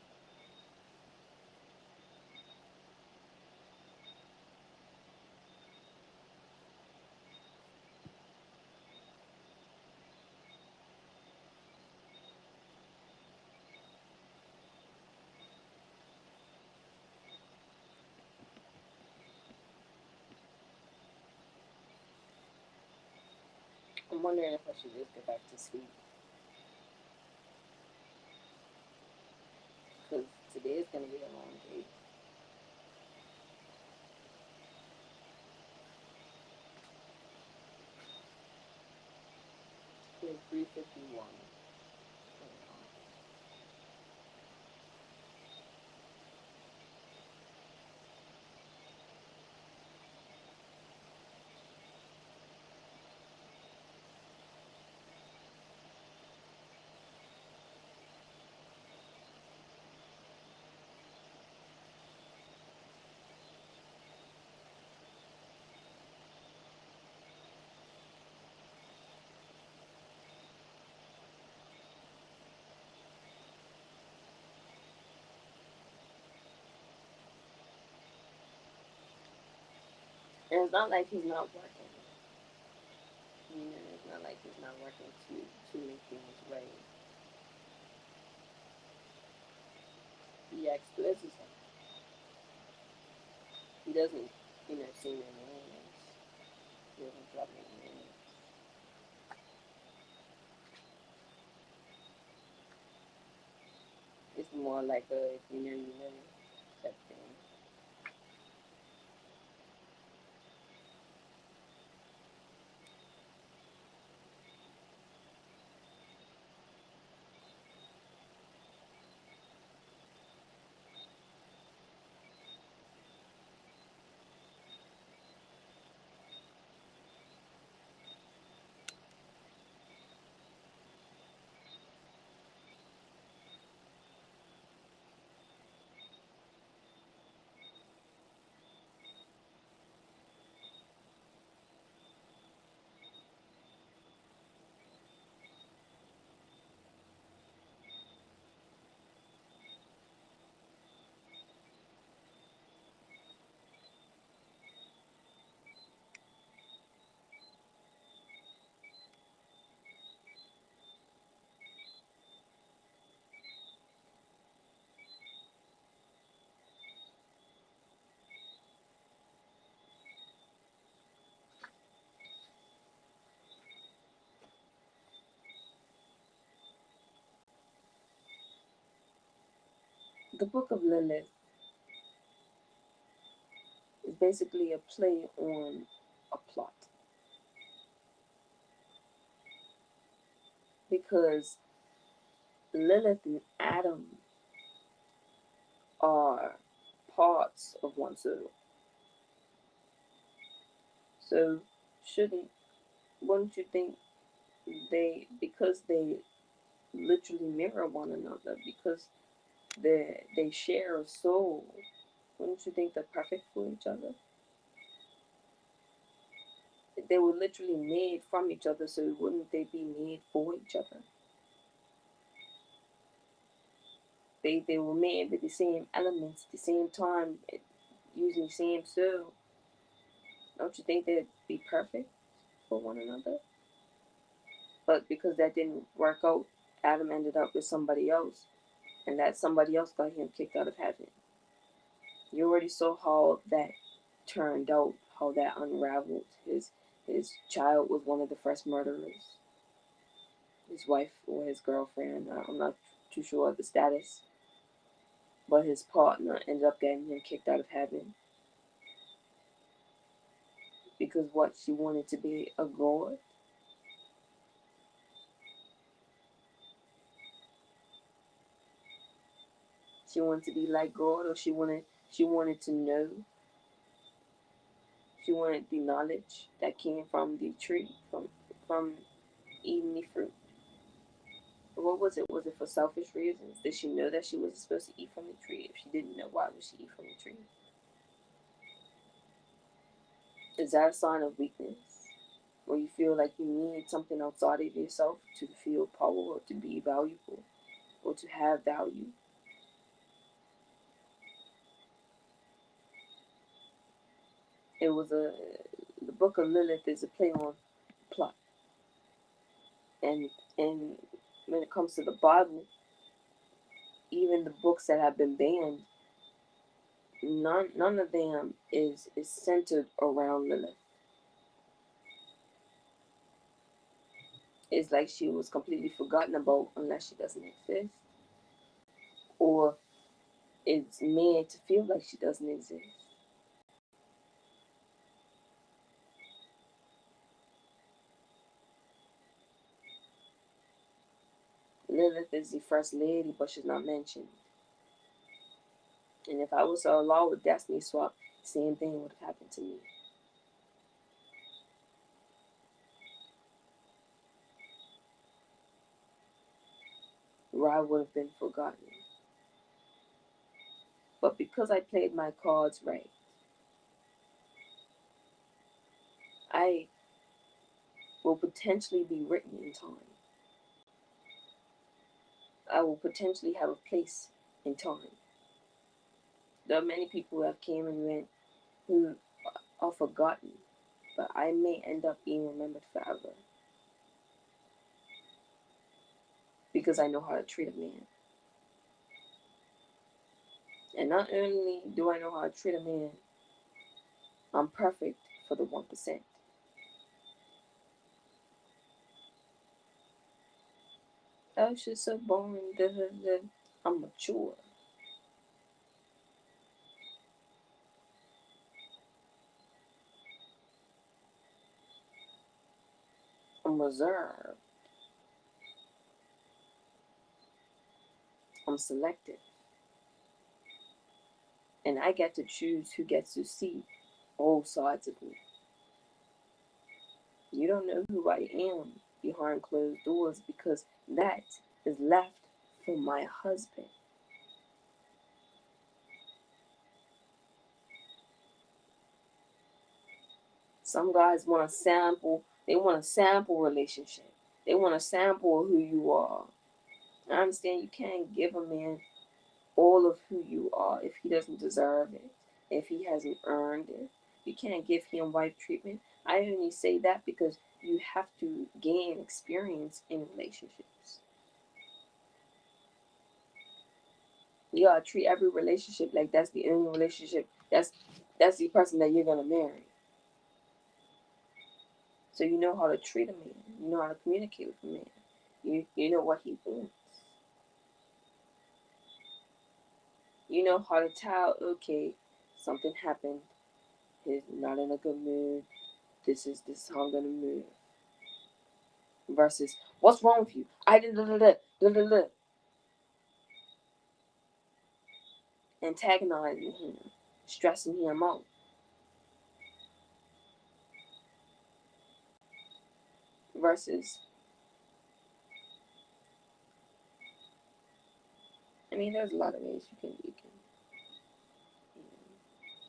I'm wondering if I should just go back to sleep because today is gonna be a long day. It's 3:51. And it's not like he's not working. It's not like he's not working to make things right. He expresses himself. He doesn't, say your names. He doesn't drop your names. It's more like a if you know type thing. The book of Lilith is basically a play on a plot. Because Lilith and Adam are parts of one soul. So shouldn't wouldn't you think because they literally mirror one another, because they share a soul, wouldn't you think they're perfect for each other? They were literally made from each other, so wouldn't they be made for each other? They were made with the same elements, the same time, using the same soul. Don't you think they'd be perfect for one another? But because that didn't work out, Adam ended up with somebody else, and that somebody else got him kicked out of heaven. You already saw how that turned out, how that unraveled. His child was one of the first murderers. His wife or his girlfriend, I'm not too sure of the status, but his partner ended up getting him kicked out of heaven because what, she wanted to be a god. She wanted to be like God, or she wanted to know. She wanted the knowledge that came from the tree, from eating the fruit. What was it? Was it for selfish reasons? Did she know that she wasn't supposed to eat from the tree? If she didn't know, why would she eat from the tree? Is that a sign of weakness? Or you feel like you need something outside of yourself to feel power, or to be valuable, or to have value? It was the book of Lilith is a play on plot. And when it comes to the Bible, even the books that have been banned, none of them is centered around Lilith. It's like she was completely forgotten about, unless she doesn't exist, or it's made to feel like she doesn't exist. Lilith is the first lady, but she's not mentioned. And if I was to allow a destiny swap, the same thing would have happened to me. Ra would have been forgotten. But because I played my cards right, I will potentially be written in time. I will potentially have a place in time. There are many people who have came and went who are forgotten, but I may end up being remembered forever because I know how to treat a man. And not only do I know how to treat a man, I'm perfect for the 1%. Oh, she's so boring. I'm mature. I'm reserved. I'm selective. And I get to choose who gets to see all sides of me. You don't know who I am behind closed doors, because that is left for my husband. Some guys want to sample, they want to sample relationship. They want to sample who you are. I understand you can't give a man all of who you are if he doesn't deserve it, if he hasn't earned it. You can't give him wife treatment. I only say that because you have to gain experience in relationships. You gotta treat every relationship like that's the only relationship. That's the person that you're gonna marry. So you know how to treat a man. You know how to communicate with a man. You know what he wants. You know how to tell, okay, something happened. He's not in a good mood. This is how I'm gonna move. Versus, what's wrong with you? I did antagonizing him, stressing him out. Versus, I mean, there's a lot of ways you can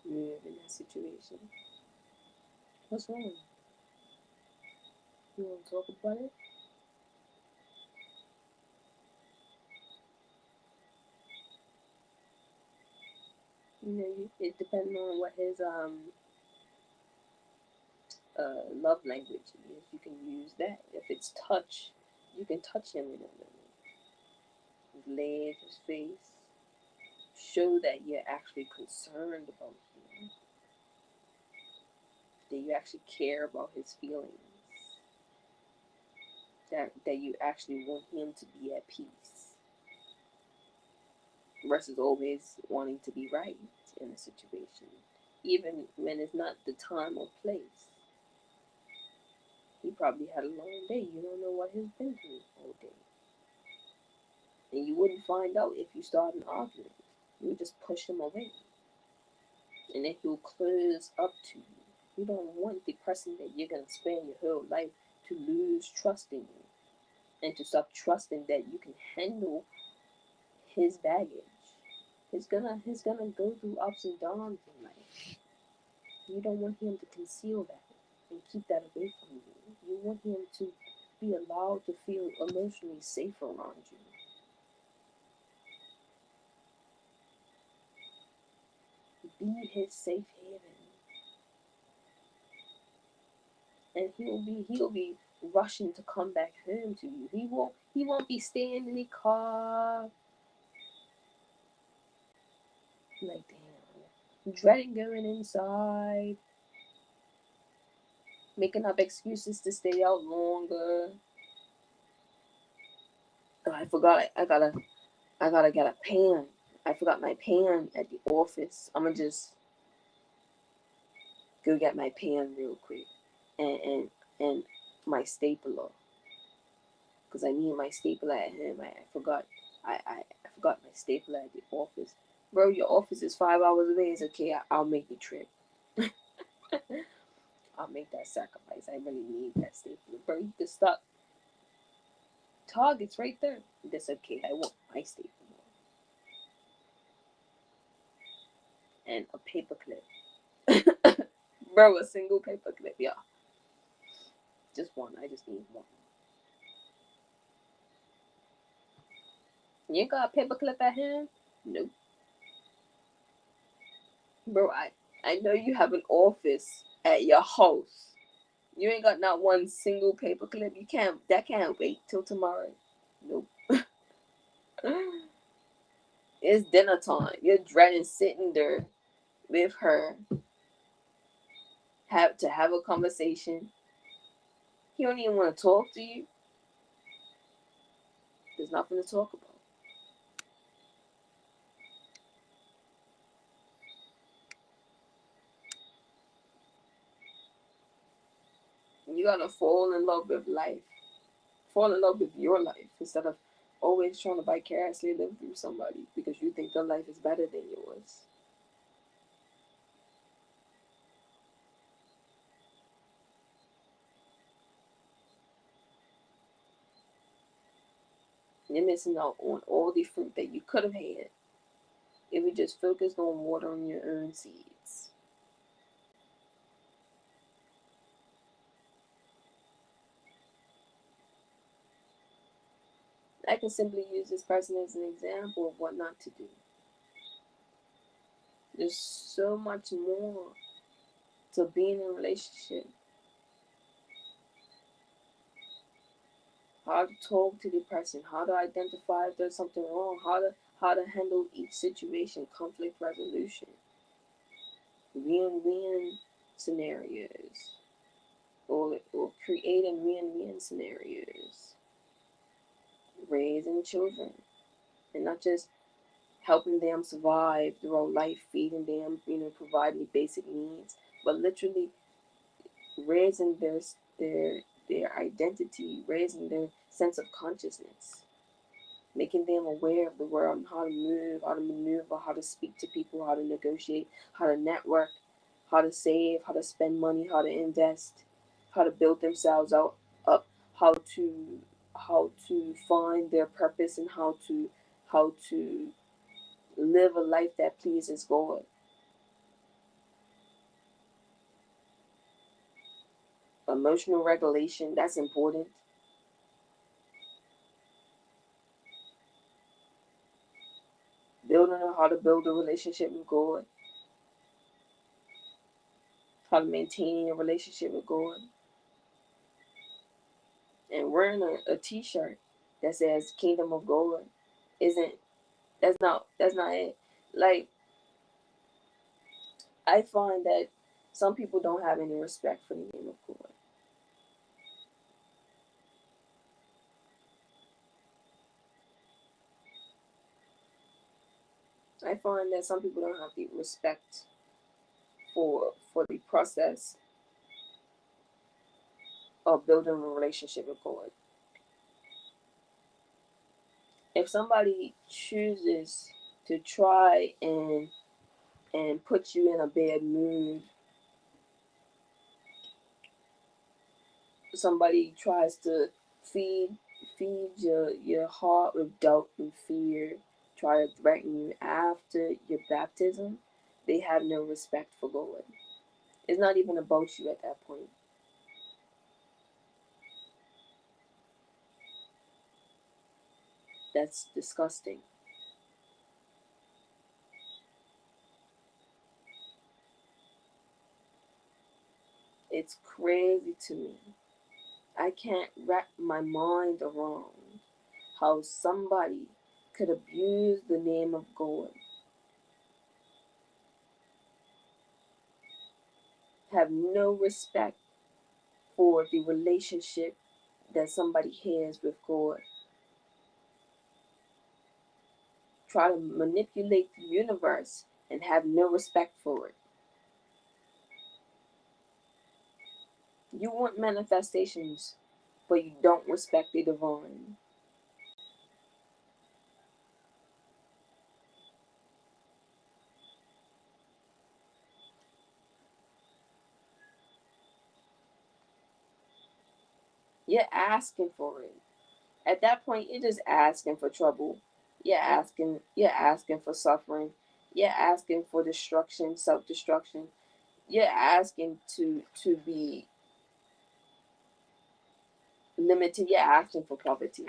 move in that situation. What's wrong? You want to talk about it? You know, it depends on what his love language is. You can use that. If it's touch, you can touch him in a way. His legs, his face. Show that you're actually concerned about him. That you actually care about his feelings. That you actually want him to be at peace. Versus always wanting to be right in a situation. Even when it's not the time or place. He probably had a long day. You don't know what he's been through all day. And you wouldn't find out if you started an argument. You would just push him away. And then he'll close up to you. You don't want the person that you're going to spend your whole life to lose trust in you. And to stop trusting that you can handle his baggage. He's gonna go through ups and downs in life. You don't want him to conceal that and keep that away from you. You want him to be allowed to feel emotionally safe around you. Be his safe haven. And he'll be rushing to come back home to you. He won't be staying in the car like damn. Dreading going inside. Making up excuses to stay out longer. Oh, I forgot I gotta get a pan. I forgot my pan at the office. I'ma just go get my pan real quick. And my stapler. Because I need my stapler at home. I forgot I forgot my stapler at the office. Bro, your office is 5 hours away. It's okay. I'll make the trip. I'll make that sacrifice. I really need that stapler. Bro, you can stop. Target's right there. That's okay. I want my stapler. And a paper clip. Bro, a single paper clip. Yeah. Just one. I just need one. You ain't got a paper clip at home? Nope. Bro, I know you have an office at your house. You ain't got not one single paper clip. That can't wait till tomorrow. Nope. It's dinner time. You're dreading sitting there with her, have a conversation. He don't even want to talk to you. There's nothing to talk about. You gotta fall in love with life. Fall in love with your life instead of always trying to vicariously live through somebody because you think their life is better than yours. You're missing out on all the fruit that you could have had if you just focused on watering your own seeds. I can simply use this person as an example of what not to do. There's so much more to being in a relationship. How to talk to the person, how to identify if there's something wrong, how to handle each situation, conflict resolution, win-win scenarios, or creating win-win scenarios, raising children, and not just helping them survive throughout life, feeding them, providing basic needs, but literally raising their identity, raising their sense of consciousness, making them aware of the world and how to move, how to maneuver, how to speak to people, how to negotiate, how to network, how to save, how to spend money, how to invest, how to build themselves up, how to find their purpose, and how to live a life that pleases God. Emotional regulation, that's important. Building on how to build a relationship with God, how to maintain a relationship with God, and wearing a T-shirt that says "Kingdom of God" isn't. That's not it. Like, I find that some people don't have any respect for the name of God. I find that some people don't have the respect for the process of building a relationship with God. If somebody chooses to try and put you in a bad mood, somebody tries to feed your heart with doubt and fear, try to threaten you after your baptism, they have no respect for God. It's not even about you at that point. That's disgusting. It's crazy to me. I can't wrap my mind around how somebody could abuse the name of God, have no respect for the relationship that somebody has with God, try to manipulate the universe and have no respect for it. You want manifestations, but you don't respect the divine. You're asking for it. At that point, you're just asking for trouble. You're asking for suffering. You're asking for destruction, self-destruction. You're asking to be limited. You're asking for poverty.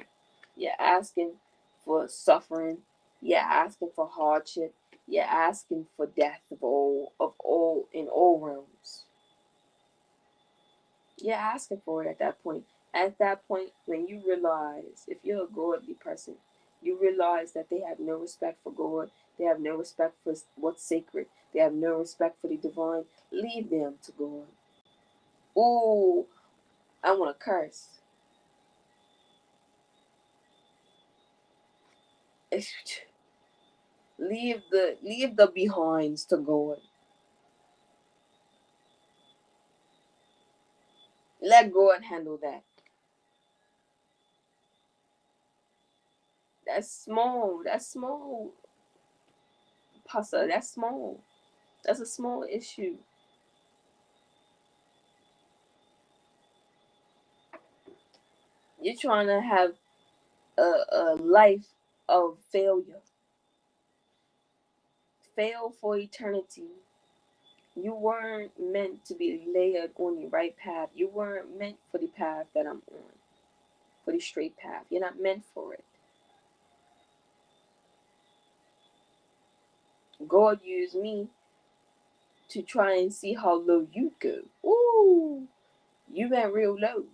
You're asking for suffering. You're asking for hardship. You're asking for death of all in all realms. You're asking for it at that point. At that point, when you realize, if you're a godly person, you realize that they have no respect for God. They have no respect for what's sacred. They have no respect for the divine. Leave them to God. Ooh, I want to curse. leave the behinds to God. Let God handle that. That's small. That's small, Pasa. That's small. That's a small issue. You're trying to have a life of failure. Fail for eternity. You weren't meant to be layered on the right path. You weren't meant for the path that I'm on, for the straight path. You're not meant for it. God used me to try and see how low you go. Ooh, you went real low.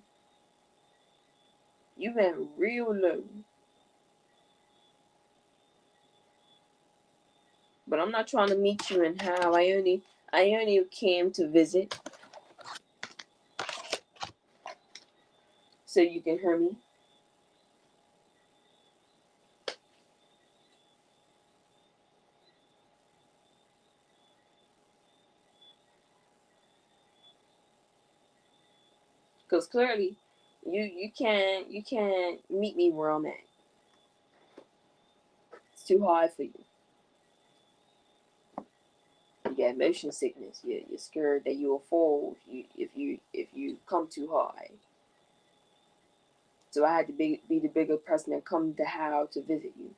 You went real low. But I'm not trying to meet you in hell. I only came to visit so you can hear me. Because clearly, you can't meet me where I'm at. It's too hard for you. You get motion sickness. You're scared that you'll fall if you come too high. So I had to be the bigger person that come to how to visit you,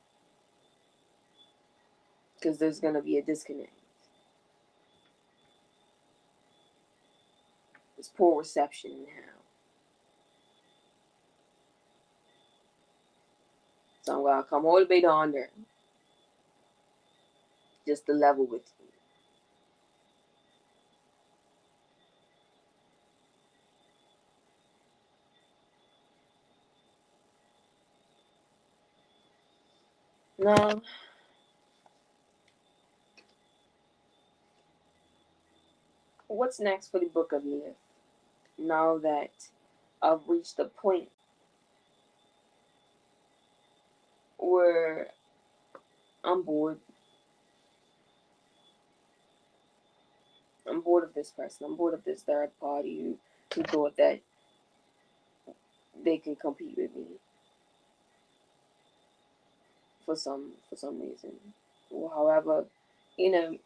because there's gonna be a disconnect. It's poor reception now. So I'm gonna come all the way down there, just to level with you. Now, what's next for the book of Lilith? Now that I've reached the point where I'm bored. I'm bored of this person. I'm bored of this third party who thought that they can compete with me for some reason. Or however, you know,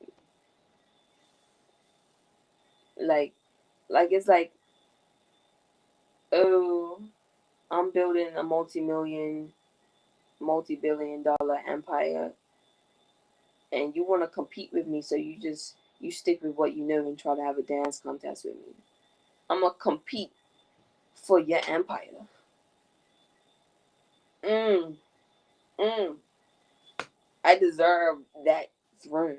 like it's like, oh, I'm building a multi-billion-dollar empire, and you want to compete with me, so you stick with what you know and try to have a dance contest with me. I'm gonna compete for your empire. Mm, mm. I deserve that throne.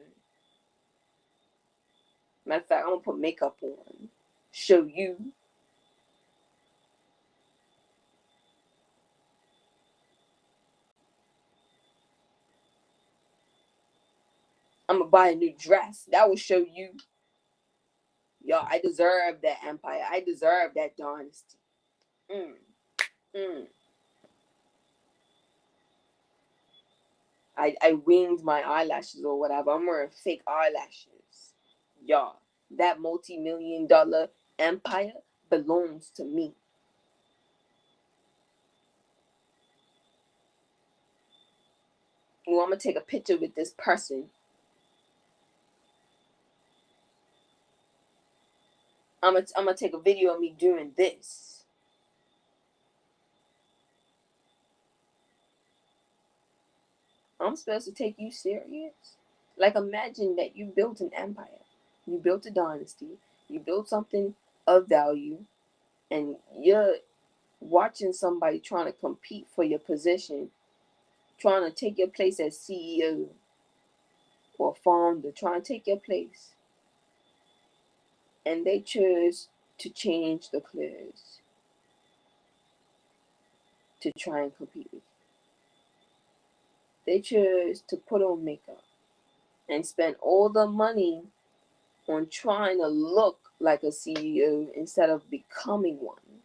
Matter of fact, I'm gonna put makeup on, show you. I'm gonna buy a new dress that will show you. Yo, I deserve that empire. I deserve that dynasty. Mm, mm. I winged my eyelashes or whatever. I'm wearing fake eyelashes. Y'all, that multi-million-dollar empire belongs to me. Well, I'm gonna take a picture with this person. I'm gonna take a video of me doing this. I'm supposed to take you serious? Like, imagine that you built an empire, you built a dynasty, you built something of value, and you're watching somebody trying to compete for your position, trying to take your place as CEO or founder, trying to take your place, and they chose to change the clothes to try and compete with you. They chose to put on makeup and spend all the money on trying to look like a CEO instead of becoming one.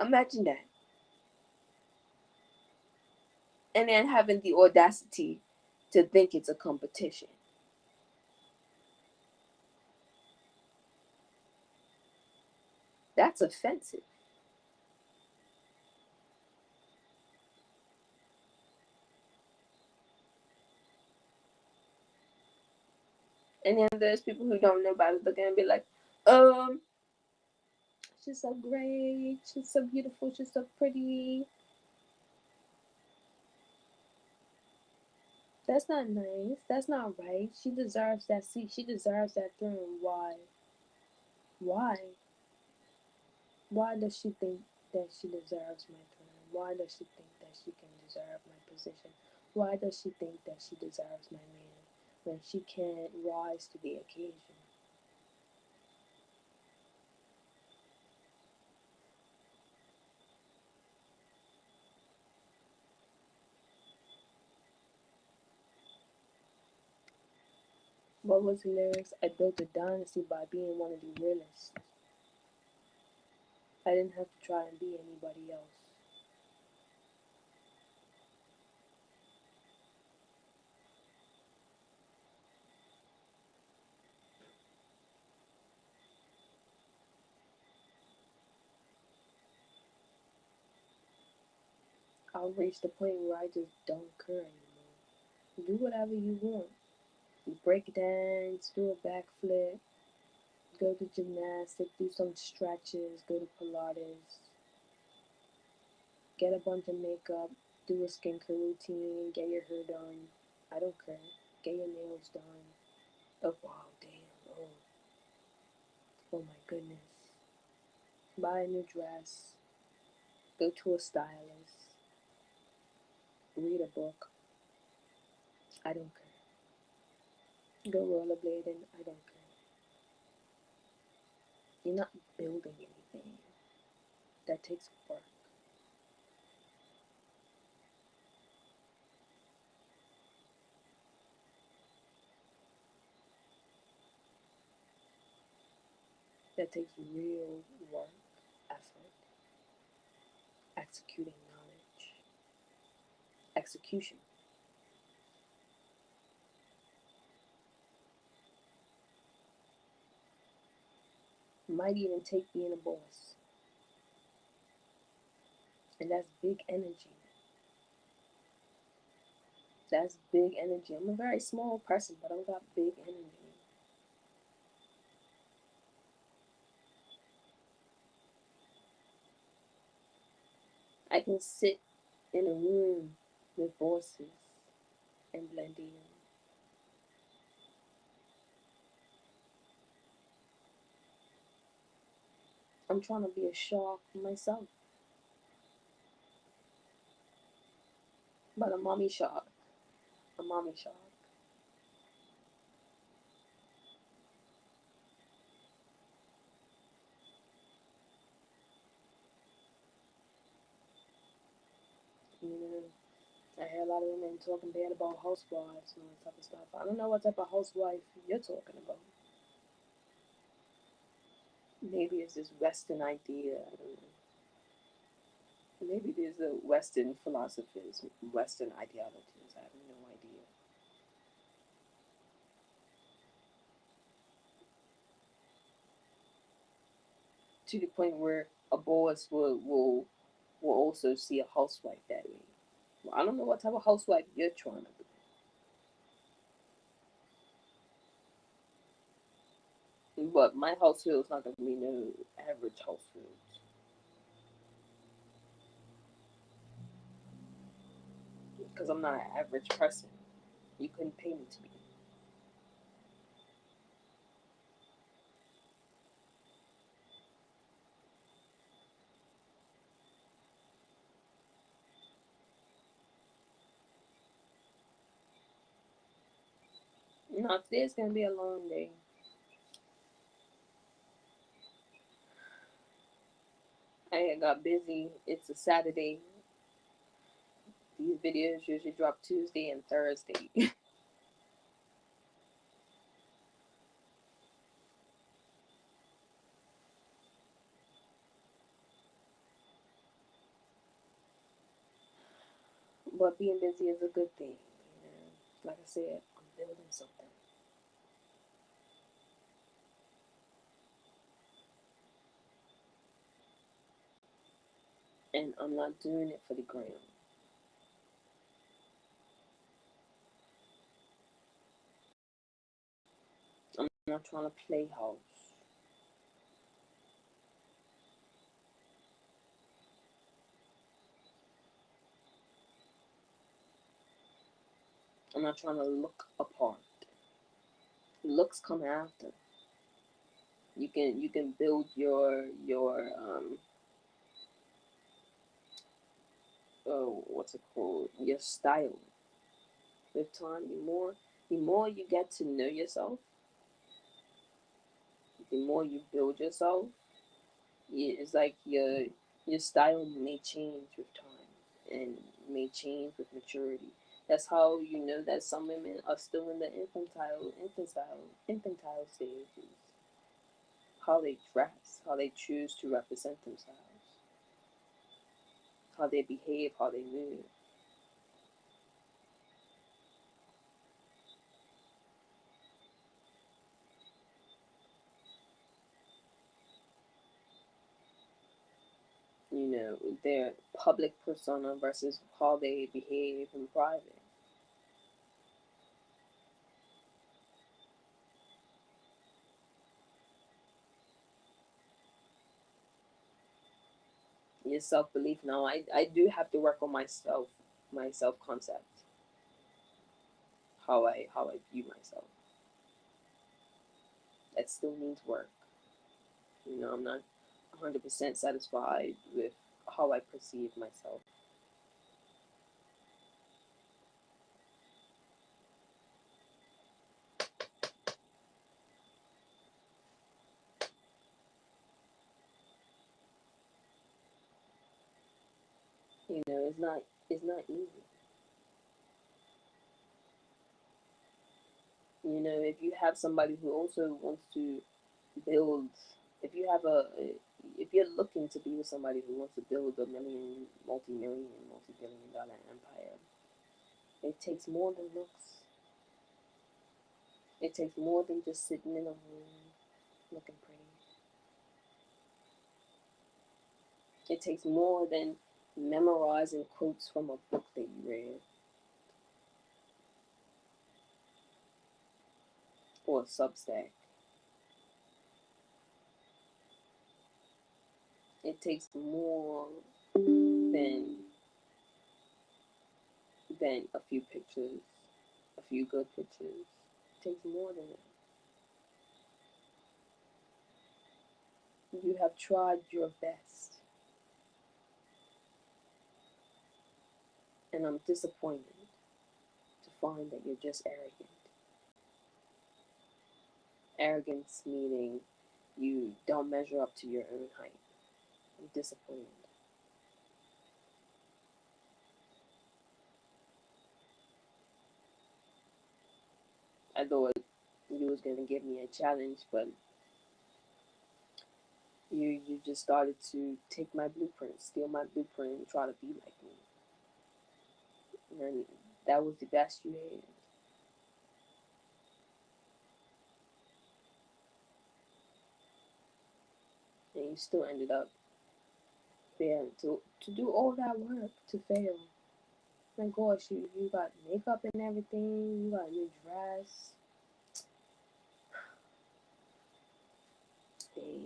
Imagine that. And then having the audacity to think it's a competition. That's offensive. And then there's people who don't know about it, look and be like, she's so great, she's so beautiful, she's so pretty. That's not nice. That's not right. She deserves that seat. She deserves that throne. Why? Why? Why does she think that she deserves my throne? Why does she think that she can deserve my position? Why does she think that she deserves my man when she can't rise to the occasion? What was the lyrics? I built a dynasty by being one of the realest. I didn't have to try and be anybody else. I'll reach the point where I just don't care anymore. Do whatever you want. Break dance, do a backflip, go to gymnastics, do some stretches, go to Pilates, get a bunch of makeup, do a skincare routine, get your hair done. I don't care. Get your nails done. Oh wow, damn. Oh my goodness. Buy a new dress. Go to a stylist. Read a book. I don't care. Go rollerblading. I don't care. You're not building anything. That takes work. That takes real work, effort, executing knowledge, execution. Might even take being a boss. And that's big energy. That's big energy. I'm a very small person, but I've got big energy. I can sit in a room with bosses and blend in. I'm trying to be a shark myself, but a mommy shark. A mommy shark. You know, I hear a lot of women talking bad about housewives and all that type of stuff. I don't know what type of housewife you're talking about. Maybe it's this Western idea. I don't know. Maybe there's a Western philosophers, Western ideologies. I have no idea. To the point where a boss will also see a housewife that way. Well, I don't know what type of housewife you're trying to be, but my household is not going to be no average household because I'm not an average person. You couldn't pay me to be. No, today's going to be a long day. I got busy. It's a Saturday. These videos usually drop Tuesday and Thursday. But being busy is a good thing. You know? Like I said, I'm building something. And I'm not doing it for the gram. I'm not trying to play house. I'm not trying to look apart. Looks come after. You can build your oh, what's it called, your style with time. The more you get to know yourself, the more you build yourself. It's like your style may change with time and may change with maturity. That's how you know that some women are still in the infantile stages. How they dress, how they choose to represent themselves, how they behave, how they move. You know, their public persona versus how they behave in private. Your self belief. Now, I do have to work on myself, my self concept, how I view myself. That still needs work. You know, I'm not 100% satisfied with how I perceive myself. You know, it's not easy. You know, if you have somebody who also wants to build, if you have if you're looking to be with somebody who wants to build a multi-million, multi-billion-dollar empire, it takes more than looks. It takes more than just sitting in a room looking pretty. It takes more than memorizing quotes from a book that you read or a Substack. It takes more than a few pictures, a few good pictures. It takes more than that. You have tried your best, and I'm disappointed to find that you're just arrogant. Arrogance meaning you don't measure up to your own height. I'm disappointed. I thought you was gonna give me a challenge, but you just started to take my blueprint, steal my blueprint, and try to be like me. And that was the best you had. And you still ended up failing to do all that work to fail. My gosh, you got makeup and everything, you got a new dress. And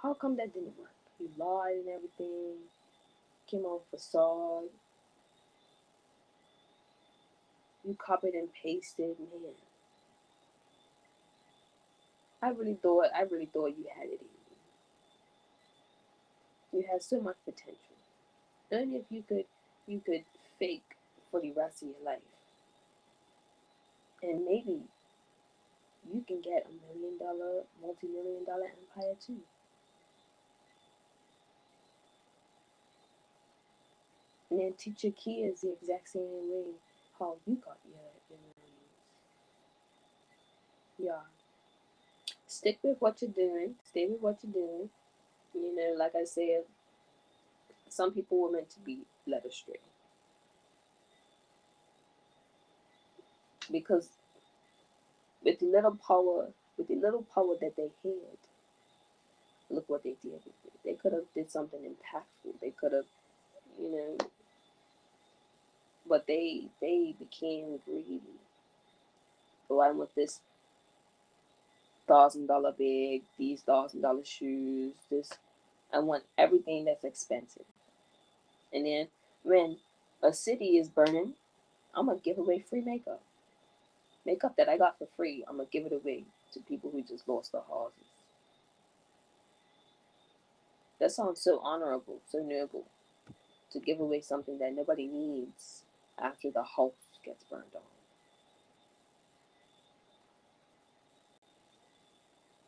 how come that didn't work? You lied and everything, came on facade, you copied and pasted, man. I really thought you had it in you. You had so much potential. Only if you could fake for the rest of your life. And maybe you can get $1 million, multi-million-dollar empire too. And then teach your kids the exact same way how you got your millions. Yeah. Stick with what you're doing. Stay with what you're doing. You know, like I said, some people were meant to be led astray. Because with the little power that they had, look what they did with it. They could have did something impactful. They could have, you know, but they became greedy. So I want this $1,000 bag, these $1,000 shoes, this I want everything that's expensive. And then when a city is burning, I'm gonna give away free makeup. Makeup that I got for free, I'm gonna give it away to people who just lost their houses. That sounds so honorable, so noble, to give away something that nobody needs after the house gets burned down.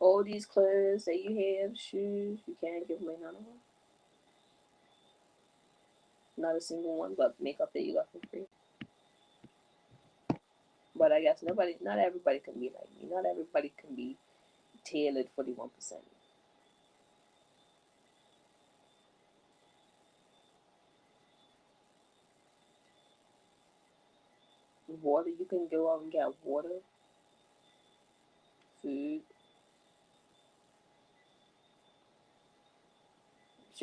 All these clothes that you have, shoes, you can't give away none of them. Not a single one, but makeup that you got for free. But I guess not everybody can be like me. Not everybody can be tailored for the 1%. Water, you can go out and get water, food.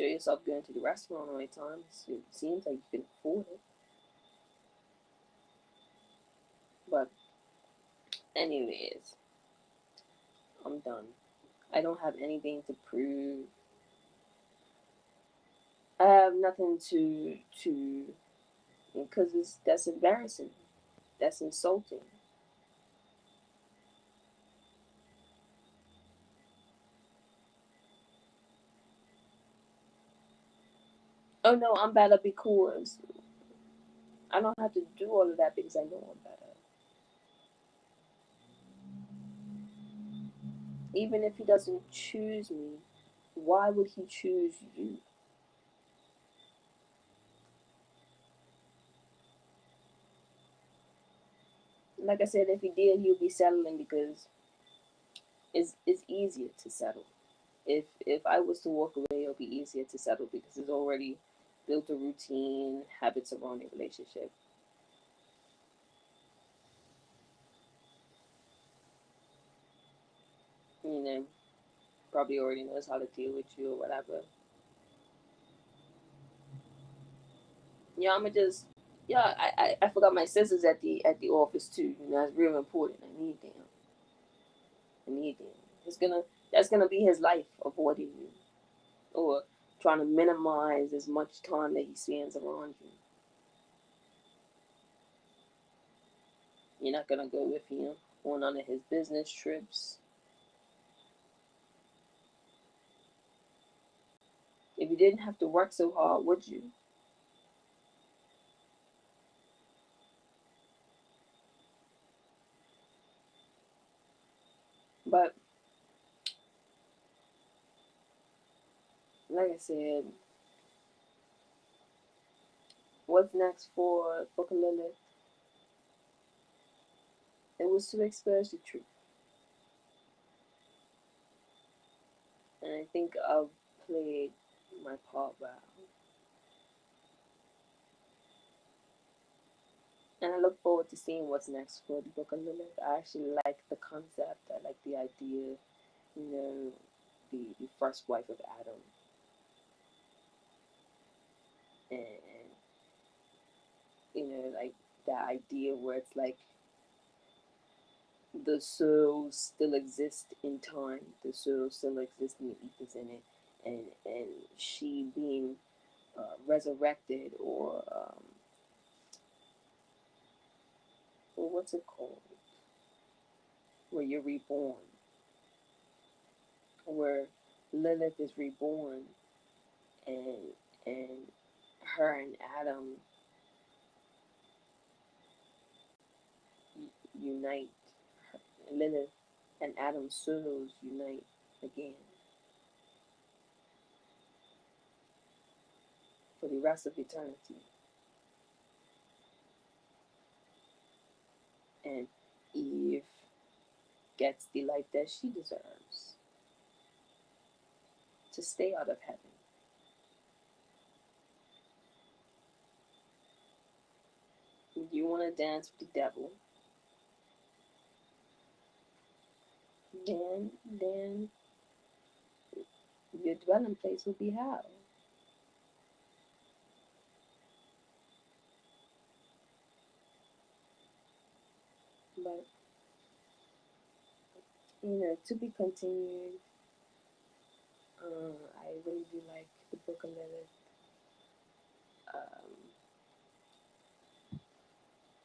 picture yourself going to the restaurant all the time. It seems like you can afford it. But anyways, I'm done. I don't have anything to prove. I have nothing to because that's embarrassing. That's insulting. Oh no, I'm better because I don't have to do all of that because I know I'm better. Even if he doesn't choose me, why would he choose you? Like I said, if he did, he would be settling because it's easier to settle. If I was to walk away, it'll be easier to settle because it's already built a routine, habits around a relationship. You know, probably already knows how to deal with you or whatever. Yeah, I'ma just yeah. I forgot my sisters at the office too. You know, it's real important. I need them. I need them. It's gonna that's gonna be his life avoiding you or trying to minimize as much time that he spends around you. You're not gonna go with him on none of his business trips. If you didn't have to work so hard, would you? But like I said, what's next for Book of Lilith? It was to expose the truth. And I think I've played my part well. And I look forward to seeing what's next for the Book of Lilith. I actually like the concept. I like the idea, you know, the first wife of Adam. And you know, like that idea where it's like the soul still exists in time. The soul still exists in the ethers in it. And she being resurrected or what's it called? Where you're reborn. Where Lilith is reborn and and her and Adam unite. Lilith and Adam's souls unite again for the rest of eternity. And Eve gets the life that she deserves to stay out of heaven. If you want to dance with the devil, then your dwelling place will be hell. But you know, to be continued. I really do like the Book of Lilith. Um,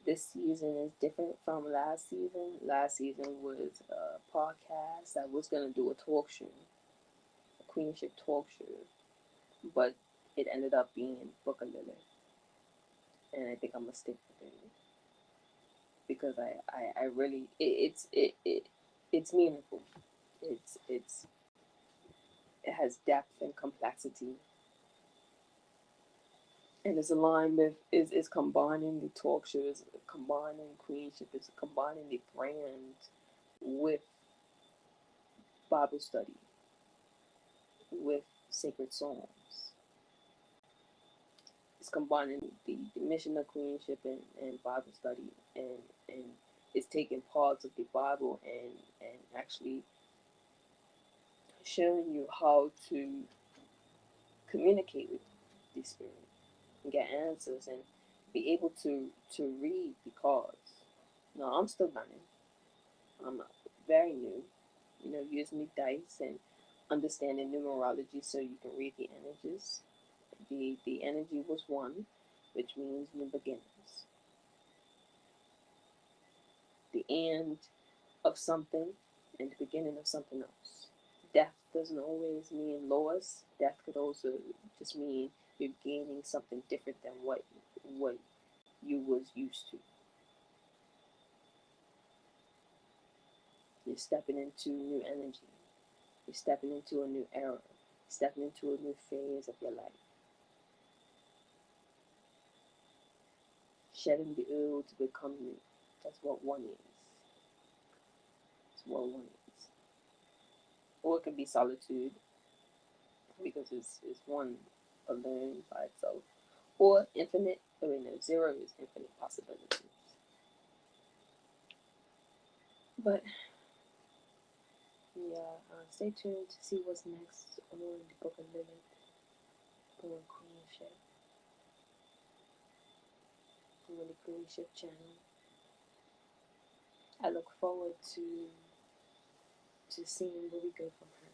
this season is different from last season. Last season was a podcast. I was gonna do a talk show, a QueenShipt talk show, but it ended up being Book of Lilith, and I think I'm gonna stick with it because I really it's meaningful. It's it has depth and complexity, and it's aligned with is combining the talk shows, combining queenship, is combining the brand with Bible study, with sacred songs. It's combining the mission of queenship and Bible study, and it's taking parts of the Bible and actually showing you how to communicate with the spirit and get answers and be able to read, because no, I'm still learning. I'm very new, using the dice and understanding numerology so you can read the energies. The energy was one, which means new beginnings. The end of something and the beginning of something else. Death doesn't always mean loss. Death could also just mean you're gaining something different than what you was used to. You're stepping into new energy. You're stepping into a new era. Stepping into a new phase of your life. Shedding the old to become new. That's what one is. That's what one is. Or it can be solitude, because it's one alone by itself. Or infinite, no, zero is infinite possibilities. But yeah, stay tuned to see what's next on the Book of Lilith, on QueenShipt, on the QueenShipt channel. I look forward to seeing where we go from here.